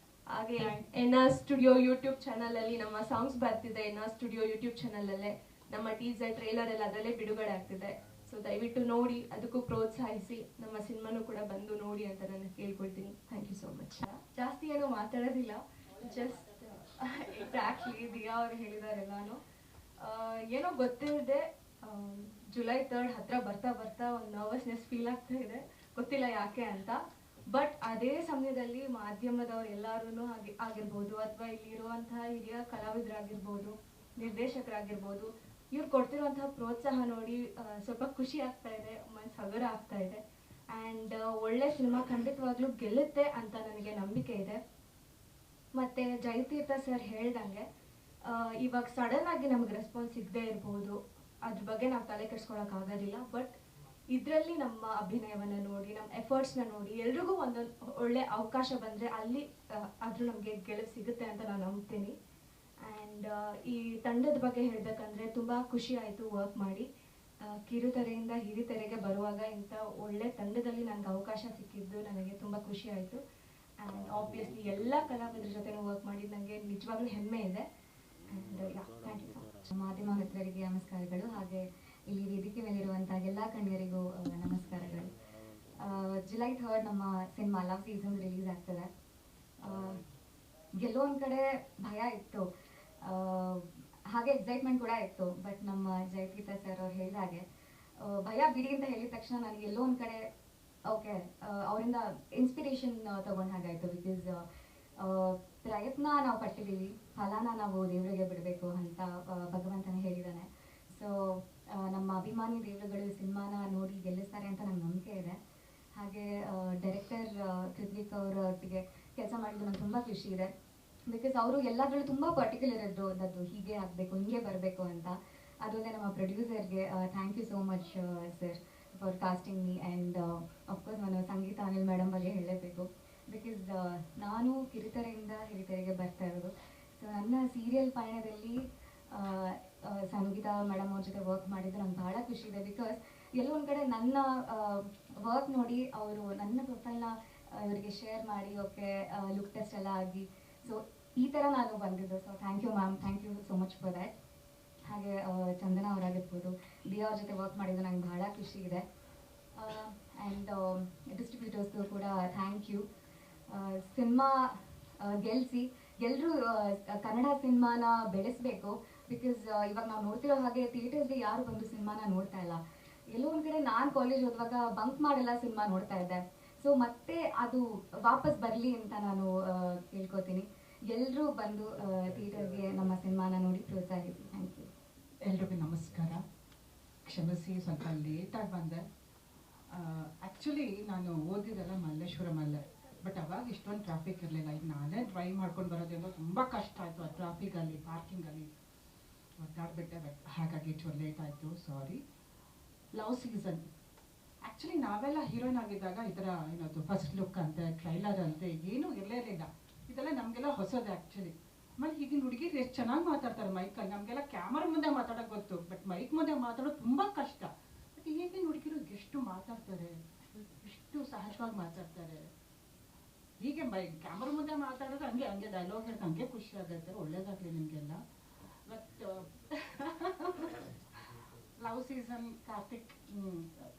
Speaker 8: ಹಾಗೆ ಎನ್ಆರ್ ಸ್ಟುಡಿಯೋ ಯೂಟ್ಯೂಬ್ ಚಾನಲ್ ಅಲ್ಲಿ ನಮ್ಮ ಸಾಂಗ್ಸ್ ಬರ್ತಿದೆ. ಎನ್ಆರ್ ಸ್ಟುಡಿಯೋ ಯೂಟ್ಯೂಬ್ ಚಾನಲ್ ಅಲ್ಲೇ ನಮ್ಮ ಟೀಸರ್, ಟ್ರೇಲರ್ ಎಲ್ಲ ಅದರಲ್ಲೇ ಬಿಡುಗಡೆ ಆಗ್ತಿದೆ. ಸೊ ದಯವಿಟ್ಟು ನೋಡಿ, ಅದಕ್ಕೂ ಪ್ರೋತ್ಸಾಹಿಸಿ, ನಮ್ಮ ಸಿನಿಮಾನು ಕೂಡ ಬಂದು ನೋಡಿ ಅಂತ ನಾನು ಕೇಳ್ಕೊಳ್ತೀನಿ. Thank you so much. ಜಾಸ್ತಿ ಏನೋ ಮಾತಾಡೋದಿಲ್ಲ, ಜಸ್ಟ್ ಎಕ್ಸಾಕ್ಟ್ಲಿ ದಿಯಾ ಅವ್ರು ಹೇಳಿದಾರೆಲ್ಲಾನು. ಏನೋ ಗೊತ್ತಿಲ್ಲದೆ ಜುಲೈ 3 ಹತ್ರ ಬರ್ತಾ ಬರ್ತಾ ಒಂದು ನರ್ವಸ್ನೆಸ್ ಫೀಲ್ ಆಗ್ತಾ ಇದೆ, ಗೊತ್ತಿಲ್ಲ ಯಾಕೆ ಅಂತ. ಬಟ್ ಅದೇ ಸಮಯದಲ್ಲಿ ಮಾಧ್ಯಮದವ್ರು ಎಲ್ಲರೂ ಆಗಿರ್ಬೋದು, ಅಥವಾ ಇಲ್ಲಿರುವಂತಹ ಹಿರಿಯ ಕಲಾವಿದರಾಗಿರ್ಬೋದು, ನಿರ್ದೇಶಕರಾಗಿರ್ಬೋದು, ಇವ್ರು ಕೊಡ್ತಿರುವಂತಹ ಪ್ರೋತ್ಸಾಹ ನೋಡಿ ಸ್ವಲ್ಪ ಖುಷಿ ಆಗ್ತಾ ಇದೆ, ಮನ್ಸು ಹಗುರ ಆಗ್ತಾ ಇದೆ. ಆ್ಯಂಡ್ ಒಳ್ಳೆ ಸಿನಿಮಾ ಖಂಡಿತವಾಗ್ಲೂ ಗೆಲ್ಲುತ್ತೆ ಅಂತ ನನಗೆ ನಂಬಿಕೆ ಇದೆ. ಮತ್ತೆ ಜಯತೀರ್ಥ ಸರ್ ಹೇಳ್ದಂಗೆ ಇವಾಗ ಸಡನ್ ಆಗಿ ನಮ್ಗೆ ರೆಸ್ಪಾನ್ಸ್ ಸಿಗದೆ ಇರ್ಬೋದು, ಅದ್ರ ಬಗ್ಗೆ ನಾವು ತಲೆ ಕೆಡ್ಸ್ಕೊಳಕ್ ಆಗೋದಿಲ್ಲ. ಬಟ್ ಇದರಲ್ಲಿ ನಮ್ಮ ಅಭಿನಯವನ್ನ ನೋಡಿ, ನಮ್ಮ ಎಫರ್ಟ್ಸ್ನ ನೋಡಿ, ಎಲ್ರಿಗೂ ಒಂದೊಂದು ಒಳ್ಳೆ ಅವಕಾಶ ಬಂದರೆ ಅಲ್ಲಿ ಆದರೂ ನಮಗೆ ಗೆಲುವು ಸಿಗುತ್ತೆ ಅಂತ ನಾನು ನಂಬ್ತೀನಿ. ಆ್ಯಂಡ್ ಈ ತಂಡದ ಬಗ್ಗೆ ಹೇಳಬೇಕಂದ್ರೆ ತುಂಬ ಖುಷಿ ಆಯಿತು ವರ್ಕ್ ಮಾಡಿ. ಕಿರುತೆರೆಯಿಂದ ಹಿರಿತೆರೆಗೆ ಬರುವಾಗ ಇಂಥ ಒಳ್ಳೆ ತಂಡದಲ್ಲಿ ನನಗೆ ಅವಕಾಶ ಸಿಕ್ಕಿದ್ದು ನನಗೆ ತುಂಬ ಖುಷಿ ಆಯಿತು. ಆ್ಯಂಡ್ ಆಬ್ವಿಯಸ್ಲಿ ಎಲ್ಲ ಕಲಾವಿದರ ಜೊತೆ ವರ್ಕ್ ಮಾಡಿದ್ದು ನನಗೆ ನಿಜವಾಗ್ಲೂ ಹೆಮ್ಮೆ ಇದೆ. And thank you so much.
Speaker 9: ಮಾಧ್ಯಮ ಮಿತ್ರರಿಗೆ ನಮಸ್ಕಾರಗಳು, ಹಾಗೆ ಇಲ್ಲಿ ವೇದಿಕೆ ಮೇಲಿರುವಂತಹ ಎಲ್ಲ ಕಣ್ಯರಿಗೂ ನಮಸ್ಕಾರಗಳು. ಜುಲೈ 3 ನಮ್ಮ ಸಿನಿಮಾ ಲವ್ ಸೀಸನ್ ರಿಲೀಸ್ ಆಗ್ತದೆ. ಗೆಲ್ಲೋ ಒಂದು ಕಡೆ ಭಯ ಇತ್ತು, ಹಾಗೆ ಎಕ್ಸೈಟ್ಮೆಂಟ್ ಕೂಡ ಇತ್ತು. ಬಟ್ ನಮ್ಮ ಜಯತೀರ್ಥ ಸರ್ ಅವ್ರು ಹೇಳಿದಾಗೆ ಭಯ ಬಿಡಿ ಅಂತ ಹೇಳಿದ ತಕ್ಷಣ ನನಗೆ ಎಲ್ಲೋ ಒಂದು ಕಡೆ ಓಕೆ ಅವರಿಂದ ಇನ್ಸ್ಪಿರೇಷನ್ ತಗೊಂಡು ಹಾಗಾಯಿತು. ಬಿಕಾಸ್ ಪ್ರಯತ್ನ ನಾವು ಪಟ್ಟಿದ್ದೀವಿ, ಫಲಾನ ನಾವು ದೇವರಿಗೆ ಬಿಡಬೇಕು ಅಂತ ಭಗವಂತನೇ ಹೇಳಿದ್ದಾನೆ. ಸೊ ನಮ್ಮ ಅಭಿಮಾನಿ ದೇವರುಗಳು ಸಿನಿಮಾನ ನೋಡಿ ಗೆಲ್ಲಿಸ್ತಾರೆ ಅಂತ ನಂಗೆ ನಂಬಿಕೆ ಇದೆ. ಹಾಗೆ ಡೈರೆಕ್ಟರ್ ಕೃತಿಕ್ ಅವರೊಟ್ಟಿಗೆ ಕೆಲಸ ಮಾಡಿದ್ದು ನಂಗೆ ತುಂಬ ಖುಷಿ ಇದೆ. ಬಿಕಾಸ್ ಅವರು ಎಲ್ಲದರಲ್ಲೂ ತುಂಬ ಪರ್ಟಿಕ್ಯುಲರ್ ಇದ್ರು, ಅದದ್ದು ಹೀಗೆ ಆಗಬೇಕು, ಹಿಂಗೆ ಬರಬೇಕು ಅಂತ. ಅದೊಂದೇ ನಮ್ಮ ಪ್ರೊಡ್ಯೂಸರ್ಗೆ thank you so much sir for casting me. And of course ನಾನು ಸಂಗೀತ ಅನಿಲ್ ಮೇಡಮ್ ಬಗ್ಗೆ ಹೇಳಲೇಬೇಕು. ಬಿಕಾಸ್ ನಾನು ಕಿರುತೆರೆಯಿಂದ ಹಿರಿತೆರೆಗೆ ಬರ್ತಾ ಇರೋದು. ಸೊ ನನ್ನ ಸೀರಿಯಲ್ ಪಯಣದಲ್ಲಿ ಸಂಗೀತ ಮೇಡಮ್ ಅವ್ರ ಜೊತೆ ವರ್ಕ್ ಮಾಡಿದ್ದು ನಂಗೆ ಭಾಳ ಖುಷಿ ಇದೆ. ಬಿಕಾಸ್ ಎಲ್ಲೋ ಒಂದು ಕಡೆ ನನ್ನ ವರ್ಕ್ ನೋಡಿ ಅವರು ನನ್ನ ಪ್ರೊಫೈಲ್ನ ಇವರಿಗೆ ಶೇರ್ ಮಾಡಿ ಓಕೆ ಲುಕ್ ಟೆಸ್ಟ್ ಎಲ್ಲ ಆಗಿ ಸೊ ಈ ಥರ ನಾನು ಬಂದಿದ್ದು. So thank you ma'am, thank you so much for that. ಹಾಗೆ ಚಂದನ ಅವರಾಗಿರ್ಬೋದು, ದಿಯಾ ಅವ್ರ ಜೊತೆ ವರ್ಕ್ ಮಾಡಿದ್ದು ನಂಗೆ ಭಾಳ ಖುಷಿ ಇದೆ. ಆ್ಯಂಡ್ ಡಿಸ್ಟ್ರಿಬ್ಯೂಟರ್ಸ್ಗೂ ಕೂಡ ಥ್ಯಾಂಕ್ ಯು. ಸಿನಿಮಾ ಗೆಲ್ಲಿಸಿ ಎಲ್ಲರೂ ಕನ್ನಡ ಸಿನಿಮಾನ ಬೆಳೆಸಬೇಕು. ಬಿಕಾಸ್ ಇವಾಗ ನಾವು ನೋಡ್ತಿರೋ ಹಾಗೆ ಥಿಯೇಟರ್ಸ್ಗೆ ಯಾರು ಬಂದು ಸಿನಿಮಾನ ನೋಡ್ತಾ ಇಲ್ಲ. ಎಲ್ಲೋ ಒಂದು ಕಡೆ ನಾನು ಕಾಲೇಜ್ ಓದುವಾಗ ಬಂಕ್ ಮಾಡೆಲ್ಲ ಸಿನಿಮಾ ನೋಡ್ತಾ ಇದ್ದೆ. ಸೊ ಮತ್ತೆ ಅದು ವಾಪಸ್ ಬರಲಿ ಅಂತ ನಾನು ಕೇಳ್ಕೊತೀನಿ. ಎಲ್ಲರೂ ಬಂದು ಥಿಯೇಟರ್ಗೆ ನಮ್ಮ ಸಿನಿಮಾನ ನೋಡಿ ಪ್ರೋತ್ಸಾಹಿಸಿ. Thank you.
Speaker 10: ಎಲ್ರಿಗೂ ನಮಸ್ಕಾರ. ಕ್ಷಮಿಸಿ, ಸ್ವಲ್ಪ ಲೇಟಾಗಿ ಬಂದೆ. ಆ್ಯಕ್ಚುಲಿ ನಾನು ಓದಿದ್ದೆಲ್ಲ ಮಲ್ಲೇಶ್ವರಮಲ್ಲೇ. ಬಟ್ ಅವಾಗ ಇಷ್ಟೊಂದು ಟ್ರಾಫಿಕ್ ಇರಲಿಲ್ಲ. ಈಗ ನಾನೇ ಡ್ರೈವ್ ಮಾಡ್ಕೊಂಡು ಬರೋದ್ರಿಂದ ತುಂಬ ಕಷ್ಟ ಆಯಿತು. ಆ ಟ್ರಾಫಿಕಲ್ಲಿ, ಪಾರ್ಕಿಂಗಲ್ಲಿ ಒದ್ದಾಡ್ಬಿಟ್ಟೆ. ಬಟ್ ಹಾಗಾಗಿ ಚೂರು ಲೇಟ್ ಆಯಿತು, ಸಾರಿ. ಲವ್ ಸೀಸನ್ ಆ್ಯಕ್ಚುಲಿ ನಾವೆಲ್ಲ ಹೀರೋಯಿನ್ ಆಗಿದ್ದಾಗ ಈ ಥರ ಏನದು ಫಸ್ಟ್ ಲುಕ್ ಅಂತೆ, ಟ್ರೈಲರ್ ಅಂತೆ ಏನೂ ಇರಲೇ ಇರಲಿಲ್ಲ. ಇದೆಲ್ಲ ನಮಗೆಲ್ಲ ಹೊಸದು ಆ್ಯಕ್ಚುಲಿ. ಆಮೇಲೆ ಈಗಿನ ಹುಡುಗಿರು ಎಷ್ಟು ಚೆನ್ನಾಗಿ ಮಾತಾಡ್ತಾರೆ ಮೈಕಲ್ಲಿ. ನಮಗೆಲ್ಲ ಕ್ಯಾಮರಾ ಮುಂದೆ ಮಾತಾಡೋಕೆ ಗೊತ್ತು, ಬಟ್ ಮೈಕ್ ಮುಂದೆ ಮಾತಾಡೋದು ತುಂಬ ಕಷ್ಟ. ಬಟ್ ಈಗಿನ ಹುಡುಗಿರು ಎಷ್ಟು ಮಾತಾಡ್ತಾರೆ, ಎಷ್ಟು ಸಹಜವಾಗಿ ಮಾತಾಡ್ತಾರೆ. ಹೀಗೆ ಕ್ಯಾಮರಾ ಮುಂದೆ ಮಾತಾಡೋದು ಹಂಗೆ ಹಂಗೆ ಡೈಲಾಗ್ ಹೇಳ್ತಾ ಹಂಗೆ ಖುಷಿ ಆಗುತ್ತೆ. ಒಳ್ಳೇದಾಗಲಿ ನಿಮಗೆಲ್ಲ. ಬಟ್ ಲವ್ ಸೀಸನ್ ಕಾರ್ತಿಕ್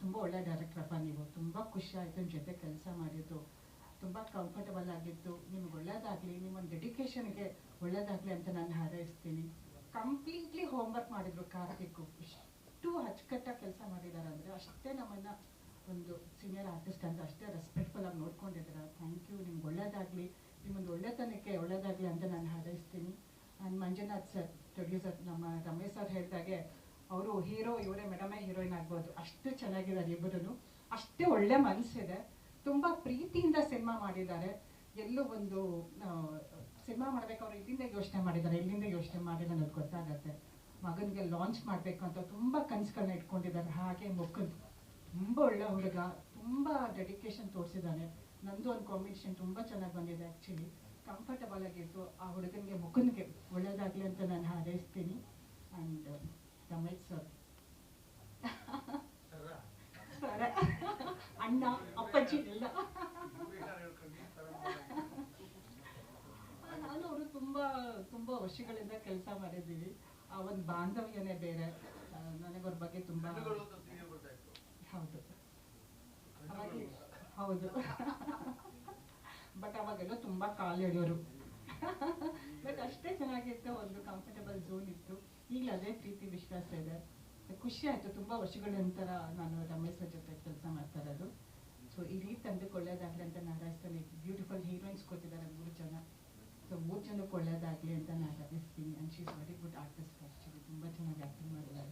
Speaker 10: ತುಂಬ ಒಳ್ಳೆ ಡೈರೆಕ್ಟ್ರಪ್ಪ ನೀವು. ತುಂಬ ಖುಷಿ ಆಯಿತು ನಿಮ್ಮ ಜೊತೆ ಕೆಲಸ ಮಾಡಿದ್ದು. ತುಂಬ ಕಂಫರ್ಟಬಲ್ ಆಗಿತ್ತು. ನಿಮ್ಗೆ ಒಳ್ಳೇದಾಗಲಿ, ನಿಮ್ಮೊಂದು ಡೆಡಿಕೇಶನ್ಗೆ ಒಳ್ಳೇದಾಗಲಿ ಅಂತ ನಾನು ಹಾರೈಸ್ತೀನಿ. ಕಂಪ್ಲೀಟ್ಲಿ ಹೋಮ್ವರ್ಕ್ ಮಾಡಿದ್ರು ಕಾರ್ತಿಕ್. ಎಷ್ಟು ಅಚ್ಚುಕಟ್ಟಾಗಿ ಕೆಲಸ ಮಾಡಿದ್ದಾರೆ ಅಂದರೆ ಅಷ್ಟೇ ನಮ್ಮನ್ನು ಒಂದು ಸೀನಿಯರ್ ಆರ್ಟಿಸ್ಟ್ ಅಂತ ಅಷ್ಟೇ ರೆಸ್ಪೆಕ್ಟ್ಫುಲ್ ಆಗಿ ನೋಡ್ಕೊಂಡಿದ್ದಾರೆ. Thank you. ನಿಮ್ಗೆ ಒಳ್ಳೇದಾಗಲಿ, ನಿಮ್ಮೊಂದು ಒಳ್ಳೆತನಕ್ಕೆ ಒಳ್ಳೇದಾಗಲಿ ಅಂತ ನಾನು ಹಾರೈಸ್ತೀನಿ. ಆ್ಯಂಡ್ ಮಂಜುನಾಥ್ ಸರ್ ಪ್ರೊಡ್ಯೂಸರ್, ನಮ್ಮ ರಮೇಶ್ ಸರ್ ಹೇಳಿದಾಗೆ ಅವರು ಹೀರೋ, ಇವರೇ ಮೇಡಮೇ ಹೀರೋಯಿನ್ ಆಗ್ಬೋದು. ಅಷ್ಟು ಚೆನ್ನಾಗಿದ್ದಾರೆ ಇಬ್ಬರೂ. ಅಷ್ಟೇ ಒಳ್ಳೆ ಮನಸ್ಸಿದೆ. ತುಂಬ ಪ್ರೀತಿಯಿಂದ ಸಿನಿಮಾ ಮಾಡಿದ್ದಾರೆ. ಎಲ್ಲೂ ಒಂದು ಸಿನಿಮಾ ಮಾಡ್ಬೇಕು ಅವ್ರು ಇಲ್ಲಿಂದ ಯೋಚನೆ ಮಾಡಿದ್ದಾರೆ, ಇಲ್ಲಿಂದ ಯೋಚನೆ ಮಾಡಿಲ್ಲ ಅನ್ನೋದು ಗೊತ್ತಾಗತ್ತೆ. ಮಗನಿಗೆ ಲಾಂಚ್ ಮಾಡಬೇಕು ಅಂತ ತುಂಬ ಕನಸುಗಳನ್ನ ಇಟ್ಕೊಂಡಿದ್ದಾರೆ. ಹಾಗೆ ಮುಖಂದ್ ತುಂಬ ಒಳ್ಳೆ ಹುಡುಗ, ತುಂಬ ಡೆಡಿಕೇಶನ್ ತೋರಿಸಿದ್ದಾನೆ. ನಂದು ಒಂದು ಕಾಂಬಿನೇಷನ್ ತುಂಬ ಚೆನ್ನಾಗಿ ಬಂದಿದೆ. ಆ್ಯಕ್ಚುಲಿ ಕಂಫರ್ಟಬಲ್ ಆಗಿತ್ತು. ಆ ಹುಡುಗನಿಗೆ ಮುಖಂದ್ಗೆ ಒಳ್ಳೇದಾಗಲಿ ಅಂತ ನಾನು ಹಾರೈಸ್ತೀನಿ. ಆ್ಯಂಡ್ ರಮೇಶ್ ಸರ್ ಸರ ಅಣ್ಣ ಅಪ್ಪಾಜಿ ಎಲ್ಲ ನಾನು ಅವರು ತುಂಬ ವರ್ಷಗಳಿಂದ ಕೆಲಸ ಮಾಡಿದ್ದೀವಿ. ಆ ಒಂದು ಬಾಂಧವ್ಯನೇ ಬೇರೆ. ನನಗವ್ರ ಬಗ್ಗೆ ತುಂಬ ಹೌದು ಹೌದು ಬಟ್ ಅವಾಗೆಲ್ಲ ತುಂಬ ಕಾಲು ಎಳೆಯೋರು. ಬಟ್ ಅಷ್ಟೇ ಚೆನ್ನಾಗಿತ್ತು. ಒಂದು ಕಂಫರ್ಟಬಲ್ ಝೋನ್ ಇತ್ತು. ಈಗಲೂ ಅದೇ ಪ್ರೀತಿ ವಿಶ್ವಾಸ ಇದೆ. ಖುಷಿ ಆಯಿತು. ತುಂಬ ವರ್ಷಗಳ ನಂತರ ನಾನು ರಮೇಶ್ ಜೊತೆ ಕೆಲಸ ಮಾಡ್ತಾ ಇರೋದು. ಸೊ ಇಡೀ ತಂಡಕ್ಕೆ ಒಳ್ಳೇದಾಗಲಿ ಅಂತ ನಾನು ಹಾರೈಸ್ತೀನಿ. ಬ್ಯೂಟಿಫುಲ್ ಹೀರೋಯಿನ್ಸ್ ಕೊಟ್ಟಿದ್ದಾರೆ 3 ಜನ. ಸೊ 3 ಜನಕ್ಕೆ ಒಳ್ಳೇದಾಗಲಿ ಅಂತ ನಾನು ಹಾರೈಸ್ತೀನಿ. And she is very good artist. Actually ತುಂಬ ಚೆನ್ನಾಗಿ ಆ್ಯಕ್ಟಿಂಗ್ ಮಾಡಿದ್ದಾರೆ.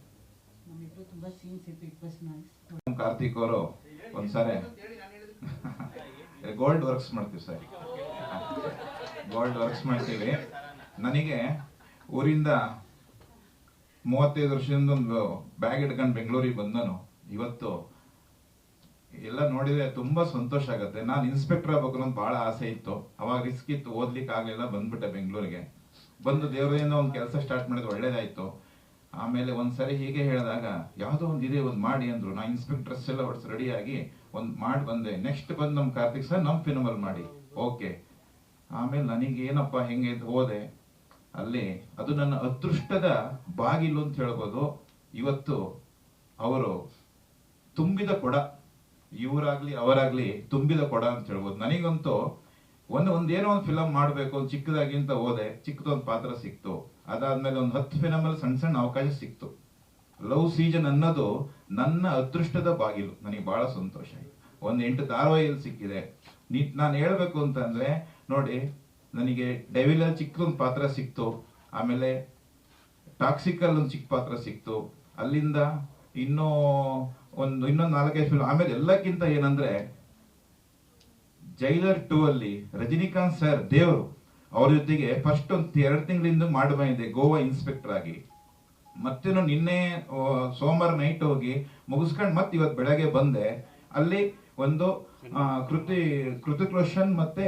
Speaker 10: ನಮ್ಮಿಬ್ಬರು ತುಂಬ ಸೀನ್ಸ್ ಇತ್ತು. It was nice.
Speaker 11: ಕಾರ್ತಿಕ್ ಅವರು ಒಂದ್ಸಾರಿ ಗೋಲ್ಡ್ ವರ್ಕ್ಸ್ ಮಾಡ್ತೀವಿ ಸರ್. ಗೋಲ್ಡ್ ವರ್ಕ್ಸ್ ಮಾಡ್ತೀವಿ. ನನಗೆ ಊರಿಂದ 35 ವರ್ಷದಿಂದ ಒಂದು ಬ್ಯಾಗ್ ಇಟ್ಕೊಂಡು ಬೆಂಗಳೂರಿಗೆ ಬಂದನು. ಇವತ್ತು ಎಲ್ಲ ನೋಡಿದ್ರೆ ತುಂಬಾ ಸಂತೋಷ ಆಗುತ್ತೆ. ನಾನು ಇನ್ಸ್ಪೆಕ್ಟರ್ ಆಗ್ಬೇಕು ಅನ್ನೋದು ಬಹಳ ಆಸೆ ಇತ್ತು. ಅವಾಗ ರಿಸ್ಕ್ ಇತ್ತು, ಓದ್ಲಿಕ್ಕೆ ಆಗಲಿಲ್ಲ. ಬಂದ್ಬಿಟ್ಟೆ ಬೆಂಗಳೂರಿಗೆ. ಬಂದು ದೇವರಿಂದ ಒಂದು ಕೆಲಸ ಸ್ಟಾರ್ಟ್ ಮಾಡಿದ್ರೆ ಒಳ್ಳೇದಾಯ್ತು. ಆಮೇಲೆ ಒಂದ್ಸರಿ ಹೀಗೆ ಹೇಳಿದಾಗ ಯಾವುದೋ ಒಂದು ಇದೆ, ಒಂದು ಮಾಡಿ ಅಂದ್ರು. ನಾ ಇನ್ಸ್ಪೆಕ್ಟರ್ಸ್ ಎಲ್ಲ ಹೊಡ್ಸ್ ರೆಡಿಯಾಗಿ ಒಂದು ಮಾಡಿ ಬಂದೆ. ನೆಕ್ಸ್ಟ್ ಬಂದು ನಮ್ಮ ಕಾರ್ತಿಕ್ ಸರ್ ನಮ್ಮ ಫಿಲ್ಮಲ್ಲಿ ಮಾಡಿ ಓಕೆ. ಆಮೇಲೆ ನನಗೆ ಏನಪ್ಪ ಹೆಂಗೆ ಹೋದೆ ಅಲ್ಲಿ. ಅದು ನನ್ನ ಅದೃಷ್ಟದ ಬಾಗಿಲು ಅಂತ ಹೇಳ್ಬೋದು. ಇವತ್ತು ಅವರು ತುಂಬಿದ ಕೊಡ, ಇವರಾಗ್ಲಿ ಅವರಾಗ್ಲಿ ತುಂಬಿದ ಕೊಡ ಅಂತ ಹೇಳ್ಬೋದು. ನನಗಂತೂ ಒಂದೇನೋ ಒಂದು ಫಿಲಮ್ ಮಾಡಬೇಕು ಒಂದು ಚಿಕ್ಕದಾಗಿ ಅಂತ ಹೋದೆ. ಚಿಕ್ಕದೊಂದು ಪಾತ್ರ ಸಿಕ್ತು. ಅದಾದ್ಮೇಲೆ ಒಂದು 10 ಫಿಲಮಲ್ಲಿ ಸಣ್ಣ ಅವಕಾಶ ಸಿಕ್ತು. ಲವ್ ಸೀಸನ್ ಅನ್ನೋದು ನನ್ನ ಅದೃಷ್ಟದ ಬಾಗಿಲು. ನನಗೆ ಬಹಳ ಸಂತೋಷ ಆಯ್ತು. ಒಂದು 8 ಧಾರಾವಾಹಿಯಲ್ಲಿ ಸಿಕ್ಕಿದೆ. ನಾನು ಹೇಳ್ಬೇಕು ಅಂತಂದ್ರೆ ನೋಡಿ, ನನಗೆ ಡೆವಿಲಲ್ಲಿ ಚಿಕ್ಕದೊಂದು ಪಾತ್ರ ಸಿಕ್ತು. ಆಮೇಲೆ ಟಾಕ್ಸಿಕಲ್ ಒಂದು ಚಿಕ್ಕ ಪಾತ್ರ ಸಿಕ್ತು. ಅಲ್ಲಿಂದ ಇನ್ನೊಂದು 4-5 ಫಿಲ್ಮ್. ಆಮೇಲೆ ಎಲ್ಲಕ್ಕಿಂತ ಏನಂದ್ರೆ ಜೈಲರ್ 2 ಅಲ್ಲಿ ರಜನಿಕಾಂತ್ ಸರ್ ದೇವರು ಅವ್ರ ಜೊತೆಗೆ ಫಸ್ಟ್ ಒಂದು 2 ತಿಂಗಳಿಂದ ಮಾಡಿ ಬಂದಿದೆ ಗೋವಾ ಇನ್ಸ್ಪೆಕ್ಟರ್ ಆಗಿ. ಮತ್ತೇನು ನಿನ್ನೆ ಸೋಮವಾರ ನೈಟ್ ಹೋಗಿ ಮುಗಿಸ್ಕೊಂಡು ಮತ್ತೆ ಇವತ್ತು ಬೆಳಗ್ಗೆ ಬಂದೆ. ಅಲ್ಲಿ ಒಂದು ಕೃತಿಕ್ ರೋಷನ್ ಮತ್ತೆ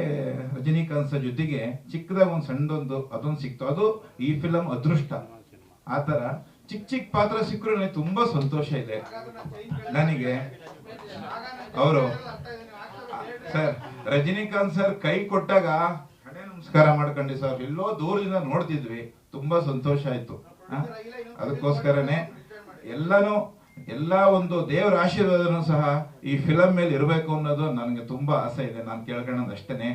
Speaker 11: ರಜನಿಕಾಂತ್ ಸರ್ ಜೊತೆಗೆ ಚಿಕ್ಕದಾಗ ಒಂದು ಸಣ್ಣದೊಂದು ಅದೊಂದು ಸಿಕ್ತು. ಅದು ಈ ಫಿಲಂ ಅದೃಷ್ಟ. ಆತರ ಚಿಕ್ಕ ಪಾತ್ರ ಸಿಕ್ಕರು ನನಗೆ ತುಂಬಾ ಸಂತೋಷ ಇದೆ. ನನಗೆ ಅವರು ಸರ್ ರಜನಿಕಾಂತ್ ಸರ್ ಕೈ ಕೊಟ್ಟಾಗ ನಮಸ್ಕಾರ ಮಾಡ್ಕೊಂಡಿ ಸರ್. ಎಲ್ಲೋ ದೂರದಿಂದ ನೋಡ್ತಿದ್ವಿ. ತುಂಬಾ ಸಂತೋಷ ಆಯ್ತು. ಅದಕ್ಕೋಸ್ಕರನೇ ಎಲ್ಲಾ ಒಂದು ದೇವರ ಆಶೀರ್ವಾದನೂ ಸಹ ಈ ಫಿಲಂ ಮೇಲೆ ಇರಬೇಕು ಅನ್ನೋದು ನನಗೆ ತುಂಬಾ ಆಸೆ ಇದೆ. ನಾನು ಕೇಳ್ಕೊಳ್ಳೋದು ಅಷ್ಟೇನೆ.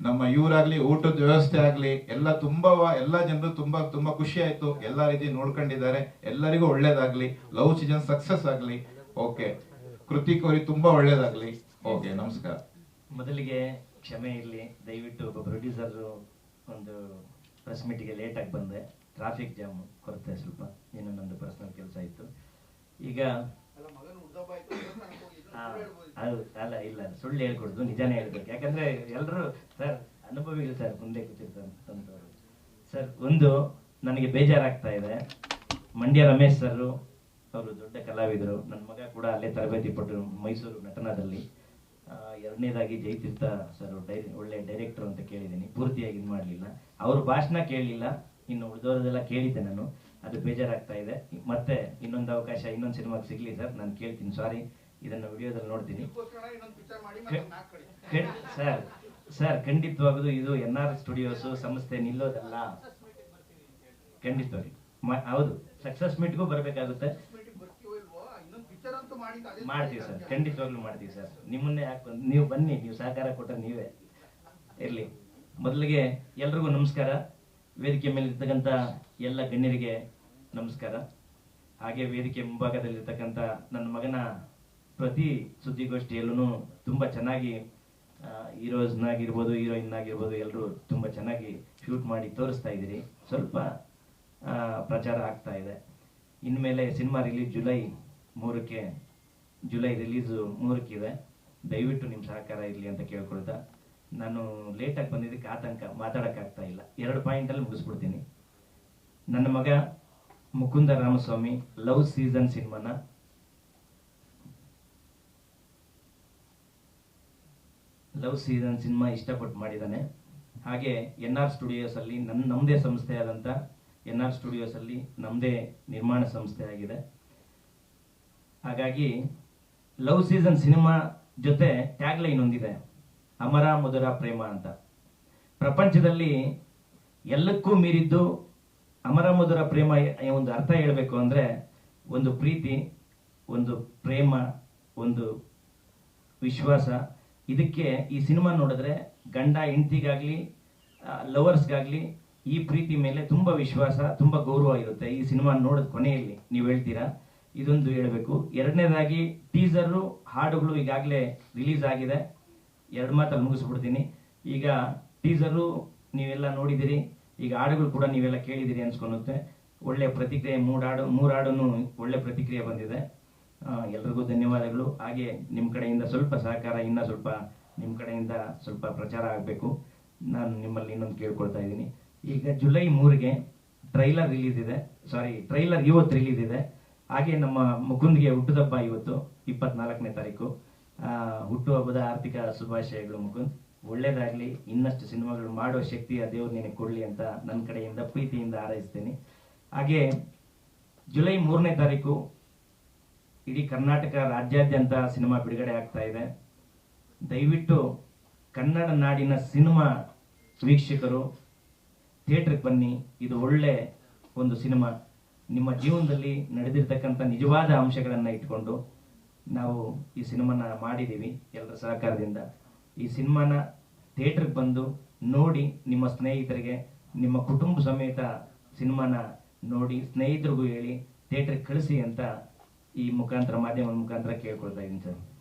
Speaker 11: ನಮ್ಮ ಇವರಾಗ್ಲಿ, ಊಟದ ವ್ಯವಸ್ಥೆ ಆಗ್ಲಿ ಎಲ್ಲಾ ಜನರು ತುಂಬಾ ಖುಷಿ ಆಯ್ತು. ಎಲ್ಲಾ ರೀತಿ ನೋಡ್ಕೊಂಡಿದ್ದಾರೆ. ಎಲ್ಲರಿಗೂ ಒಳ್ಳೇದಾಗ್ಲಿ. ಲವ್ ಸೀಸನ್ ಸಕ್ಸಸ್ ಆಗ್ಲಿ. ಓಕೆ. ಕೃತಿಕ್ ಅವ್ರಿಗೆ ತುಂಬಾ ಒಳ್ಳೇದಾಗ್ಲಿ. ಓಕೆ, ನಮಸ್ಕಾರ.
Speaker 12: ಮೊದಲಿಗೆ ಕ್ಷಮೆ ಇರಲಿ. ದಯವಿಟ್ಟು ಒಬ್ಬ ಪ್ರೊಡ್ಯೂಸರ್ ಒಂದು ಪ್ರೆಸ್ ಮೀಟಿಗೆ ಲೇಟಾಗಿ ಬಂದೆ. ಟ್ರಾಫಿಕ್ ಜಾಮ್ ಕೊರತೆ ಸ್ವಲ್ಪ, ಏನೋ ನಂದು ಪರ್ಸನಲ್ ಕೆಲಸ ಇತ್ತು. ಈಗ ಅಲ್ಲ ಇಲ್ಲ ಸುಳ್ಳು ಹೇಳ್ಕೊಡ್ದು, ನಿಜಾನೇ ಹೇಳ್ಬೇಕು. ಯಾಕಂದ್ರೆ ಎಲ್ಲರೂ ಸರ್ ಅನುಭವಿಗಳು ಸರ್ ಮುಂದೆ ಕೂತಿರ್ತಾರೆ ಸರ್. ಒಂದು ನನಗೆ ಬೇಜಾರಾಗ್ತಾ ಇದೆ. ಮಂಡ್ಯ ರಮೇಶ್ ಸರ್ ಅವರು ದೊಡ್ಡ ಕಲಾವಿದರು. ನನ್ನ ಮಗ ಕೂಡ ಅಲ್ಲೇ ತರಬೇತಿ ಪಟ್ಟು ಮೈಸೂರು ನಟನದಲ್ಲಿ ಎರಡನೇದಾಗಿ ಜಯತೀರ್ಥ ಸರ್ ಒಳ್ಳೆ ಡೈರೆಕ್ಟರ್ ಅಂತ ಕೇಳಿದ್ದೀನಿ, ಪೂರ್ತಿಯಾಗಿ ಇದು ಮಾಡಲಿಲ್ಲ. ಅವ್ರ ಭಾಷಣ ಕೇಳಲಿಲ್ಲ, ಇನ್ನು ಉಳಿದವರದೆಲ್ಲ ಕೇಳಿದ್ದೆ ನಾನು, ಅದು ಬೇಜಾರಾಗ್ತಾ ಇದೆ. ಮತ್ತೆ ಇನ್ನೊಂದು ಅವಕಾಶ ಇನ್ನೊಂದು ಸಿನಿಮಾಗೆ ಸಿಗಲಿ ಸರ್, ನಾನು ಕೇಳ್ತೀನಿ. ಸಾರಿ, ಇದನ್ನು ವಿಡಿಯೋದಲ್ಲಿ ನೋಡ್ತೀನಿ ಸರ್. ಖಂಡಿತವಾಗದು ಇದು NR ಸ್ಟುಡಿಯೋಸು ಸಂಸ್ಥೆ ನಿಲ್ಲೋದಲ್ಲ, ಖಂಡಿತವಾಗಿ ಹೌದು. ಸಕ್ಸಸ್ ಮೀಟ್ಗೂ ಬರಬೇಕಾಗುತ್ತೆ, ಮಾಡ್ತೀವಿ ಸರ್, ಖಂಡಿತವಾಗ್ಲೂ ಮಾಡ್ತೀವಿ ಸರ್. ನಿಮ್ಮನ್ನೇ ನೀವು ಬನ್ನಿ, ನೀವು ಸಹಕಾರ ಕೊಟ್ಟರೆ ನೀವೇ ಇರಲಿ. ಮೊದಲಿಗೆ ಎಲ್ರಿಗೂ ನಮಸ್ಕಾರ. ವೇದಿಕೆ ಮೇಲೆ ಇರ್ತಕ್ಕಂಥ ಎಲ್ಲ ಗಣ್ಯರಿಗೆ ನಮಸ್ಕಾರ. ಹಾಗೆ ವೇದಿಕೆ ಮುಂಭಾಗದಲ್ಲಿರ್ತಕ್ಕಂಥ ನನ್ನ ಮಗನ ಪ್ರತಿ ಸುದ್ದಿಗೋಷ್ಠಿಯಲ್ಲೂ ತುಂಬ ಚೆನ್ನಾಗಿ ಹೀರೋಸ್ನಾಗಿರ್ಬೋದು, ಹೀರೋಯಿನ್ ಆಗಿರ್ಬೋದು, ಎಲ್ಲರೂ ತುಂಬ ಚೆನ್ನಾಗಿ ಶೂಟ್ ಮಾಡಿ ತೋರಿಸ್ತಾ ಇದ್ದೀರಿ. ಸ್ವಲ್ಪ ಪ್ರಚಾರ ಆಗ್ತಾ ಇದೆ. ಇನ್ಮೇಲೆ ಸಿನಿಮಾ ರಿಲೀಸ್ ಜುಲೈ ರಿಲೀಸು 3 ದಯವಿಟ್ಟು ನಿಮ್ಮ ಸಹಕಾರ ಇರಲಿ ಅಂತ ಕೇಳ್ಕೊಳ್ತಾ, ನಾನು ಲೇಟಾಗಿ ಬಂದಿದ್ದಕ್ಕೆ ಆತಂಕ ಮಾತಾಡೋಕ್ಕಾಗ್ತಾ ಇಲ್ಲ. 2 ಪಾಯಿಂಟಲ್ಲಿ ಮುಗಿಸ್ಬಿಡ್ತೀನಿ. ನನ್ನ ಮಗ Mukunda Ramaswamy love season cinema ಇಷ್ಟಪಟ್ಟು ಮಾಡಿದ್ದಾನೆ. ಹಾಗೆ NR ಸ್ಟುಡಿಯೋಸಲ್ಲಿ ನಮ್ಮದೇ ಸಂಸ್ಥೆ ಆದಂಥ NR ಸ್ಟುಡಿಯೋಸಲ್ಲಿ ನಮ್ಮದೇ ನಿರ್ಮಾಣ ಸಂಸ್ಥೆ ಆಗಿದೆ. ಹಾಗಾಗಿ ಲವ್ ಸೀಸನ್ ಸಿನಿಮಾ ಜೊತೆ ಟ್ಯಾಗ್ಲೈನ್ ಹೊಂದಿದೆ, ಅಮರ ಮಧುರ ಪ್ರೇಮ ಅಂತ. ಪ್ರಪಂಚದಲ್ಲಿ ಎಲ್ಲಕ್ಕೂ ಮೀರಿದ್ದು ಅಮರ ಮಧುರ ಪ್ರೇಮ. ಒಂದು ಅರ್ಥ ಹೇಳಬೇಕು ಅಂದರೆ, ಒಂದು ಪ್ರೀತಿ, ಒಂದು ಪ್ರೇಮ, ಒಂದು ವಿಶ್ವಾಸ. ಇದಕ್ಕೆ ಈ ಸಿನಿಮಾ ನೋಡಿದ್ರೆ ಗಂಡ ಹೆಂಡತಿಗಾಗ್ಲಿ ಲವರ್ಸ್ಗಾಗ್ಲಿ ಈ ಪ್ರೀತಿ ಮೇಲೆ ತುಂಬ ವಿಶ್ವಾಸ, ತುಂಬ ಗೌರವ ಇರುತ್ತೆ. ಈ ಸಿನಿಮಾ ನೋಡಿದ ಕೊನೆಯಲ್ಲಿ ನೀವು ಹೇಳ್ತೀರಾ, ಇದೊಂದು ಹೇಳಬೇಕು. ಎರಡನೇದಾಗಿ ಟೀಸರು ಹಾಡುಗಳು ಈಗಾಗಲೇ ರಿಲೀಸ್ ಆಗಿದೆ. 2 ಮಾತಲ್ಲಿ ಮುಗಿಸ್ಬಿಡ್ತೀನಿ. ಈಗ ಟೀಸರು ನೀವೆಲ್ಲ ನೋಡಿದಿರಿ, ಈಗ ಹಾಡುಗಳು ಕೂಡ ನೀವೆಲ್ಲ ಕೇಳಿದಿರಿ ಅನ್ಸ್ಕೊಳುತ್ತೆ. ಒಳ್ಳೆ ಪ್ರತಿಕ್ರಿಯೆ, 3 ಹಾಡನ್ನು ಒಳ್ಳೆ ಪ್ರತಿಕ್ರಿಯೆ ಬಂದಿದೆ. ಎಲ್ರಿಗೂ ಧನ್ಯವಾದಗಳು. ಹಾಗೆ ನಿಮ್ಮ ಕಡೆಯಿಂದ ಸ್ವಲ್ಪ ಸಹಕಾರ, ಇನ್ನೂ ಸ್ವಲ್ಪ ನಿಮ್ಮ ಕಡೆಯಿಂದ ಸ್ವಲ್ಪ ಪ್ರಚಾರ ಆಗಬೇಕು. ನಾನು ನಿಮ್ಮಲ್ಲಿ ಇನ್ನೊಂದು ಕೇಳ್ಕೊಳ್ತಾ ಇದ್ದೀನಿ. ಈಗ ಜುಲೈ 3 ಟ್ರೈಲರ್ ಇವತ್ತು ರಿಲೀಸ್ ಇದೆ. ಹಾಗೆ ನಮ್ಮ ಮುಕುಂದ್ಗೆ ಹುಟ್ಟುಹಬ್ಬ ಇವತ್ತು 24ನೇ ತಾರೀಕು. ಹುಟ್ಟುಹಬ್ಬದ ಆರ್ಥಿಕ ಶುಭಾಶಯಗಳು ಮುಕುಂದ್. ಒಳ್ಳೇದಾಗಲಿ, ಇನ್ನಷ್ಟು ಸಿನಿಮಾಗಳು ಮಾಡೋ ಶಕ್ತಿ ಆ ದೇವ್ರು ನಿನಗೆ ಕೊಡಲಿ ಅಂತ ನನ್ನ ಕಡೆಯಿಂದ ಪ್ರೀತಿಯಿಂದ ಹಾರೈಸ್ತೇನೆ. ಹಾಗೆ ಜುಲೈ 3ನೇ ತಾರೀಕು ಇಡೀ ಕರ್ನಾಟಕ ರಾಜ್ಯಾದ್ಯಂತ ಸಿನಿಮಾ ಬಿಡುಗಡೆ ಆಗ್ತಾ ಇದೆ. ದಯವಿಟ್ಟು ಕನ್ನಡ ನಾಡಿನ ಸಿನಿಮಾ ವೀಕ್ಷಕರು ಥಿಯೇಟ್ರಿಗೆ ಬನ್ನಿ. ಇದು ಒಳ್ಳೆ ಒಂದು ಸಿನಿಮಾ. ನಿಮ್ಮ ಜೀವನದಲ್ಲಿ ನಡೆದಿರ್ತಕ್ಕಂಥ ನಿಜವಾದ ಅಂಶಗಳನ್ನು ಇಟ್ಕೊಂಡು ನಾವು ಈ ಸಿನಿಮಾನ ಮಾಡಿದ್ದೀವಿ ಎಲ್ಲರ ಸಹಕಾರದಿಂದ. ಈ ಸಿನಿಮಾನ ಥಿಯೇಟ್ರಿಗೆ ಬಂದು ನೋಡಿ, ನಿಮ್ಮ ಸ್ನೇಹಿತರಿಗೆ, ನಿಮ್ಮ ಕುಟುಂಬ ಸಮೇತ ಸಿನಿಮಾನ ನೋಡಿ, ಸ್ನೇಹಿತರಿಗೂ ಹೇಳಿ ಥಿಯೇಟ್ರಿಗೆ ಕಳಿಸಿ ಅಂತ ಈ ಮಾಧ್ಯಮದ ಮುಖಾಂತರ ಕೇಳ್ಕೊಳ್ತಾ ಇದ್ದೀನಿ ಸರ್.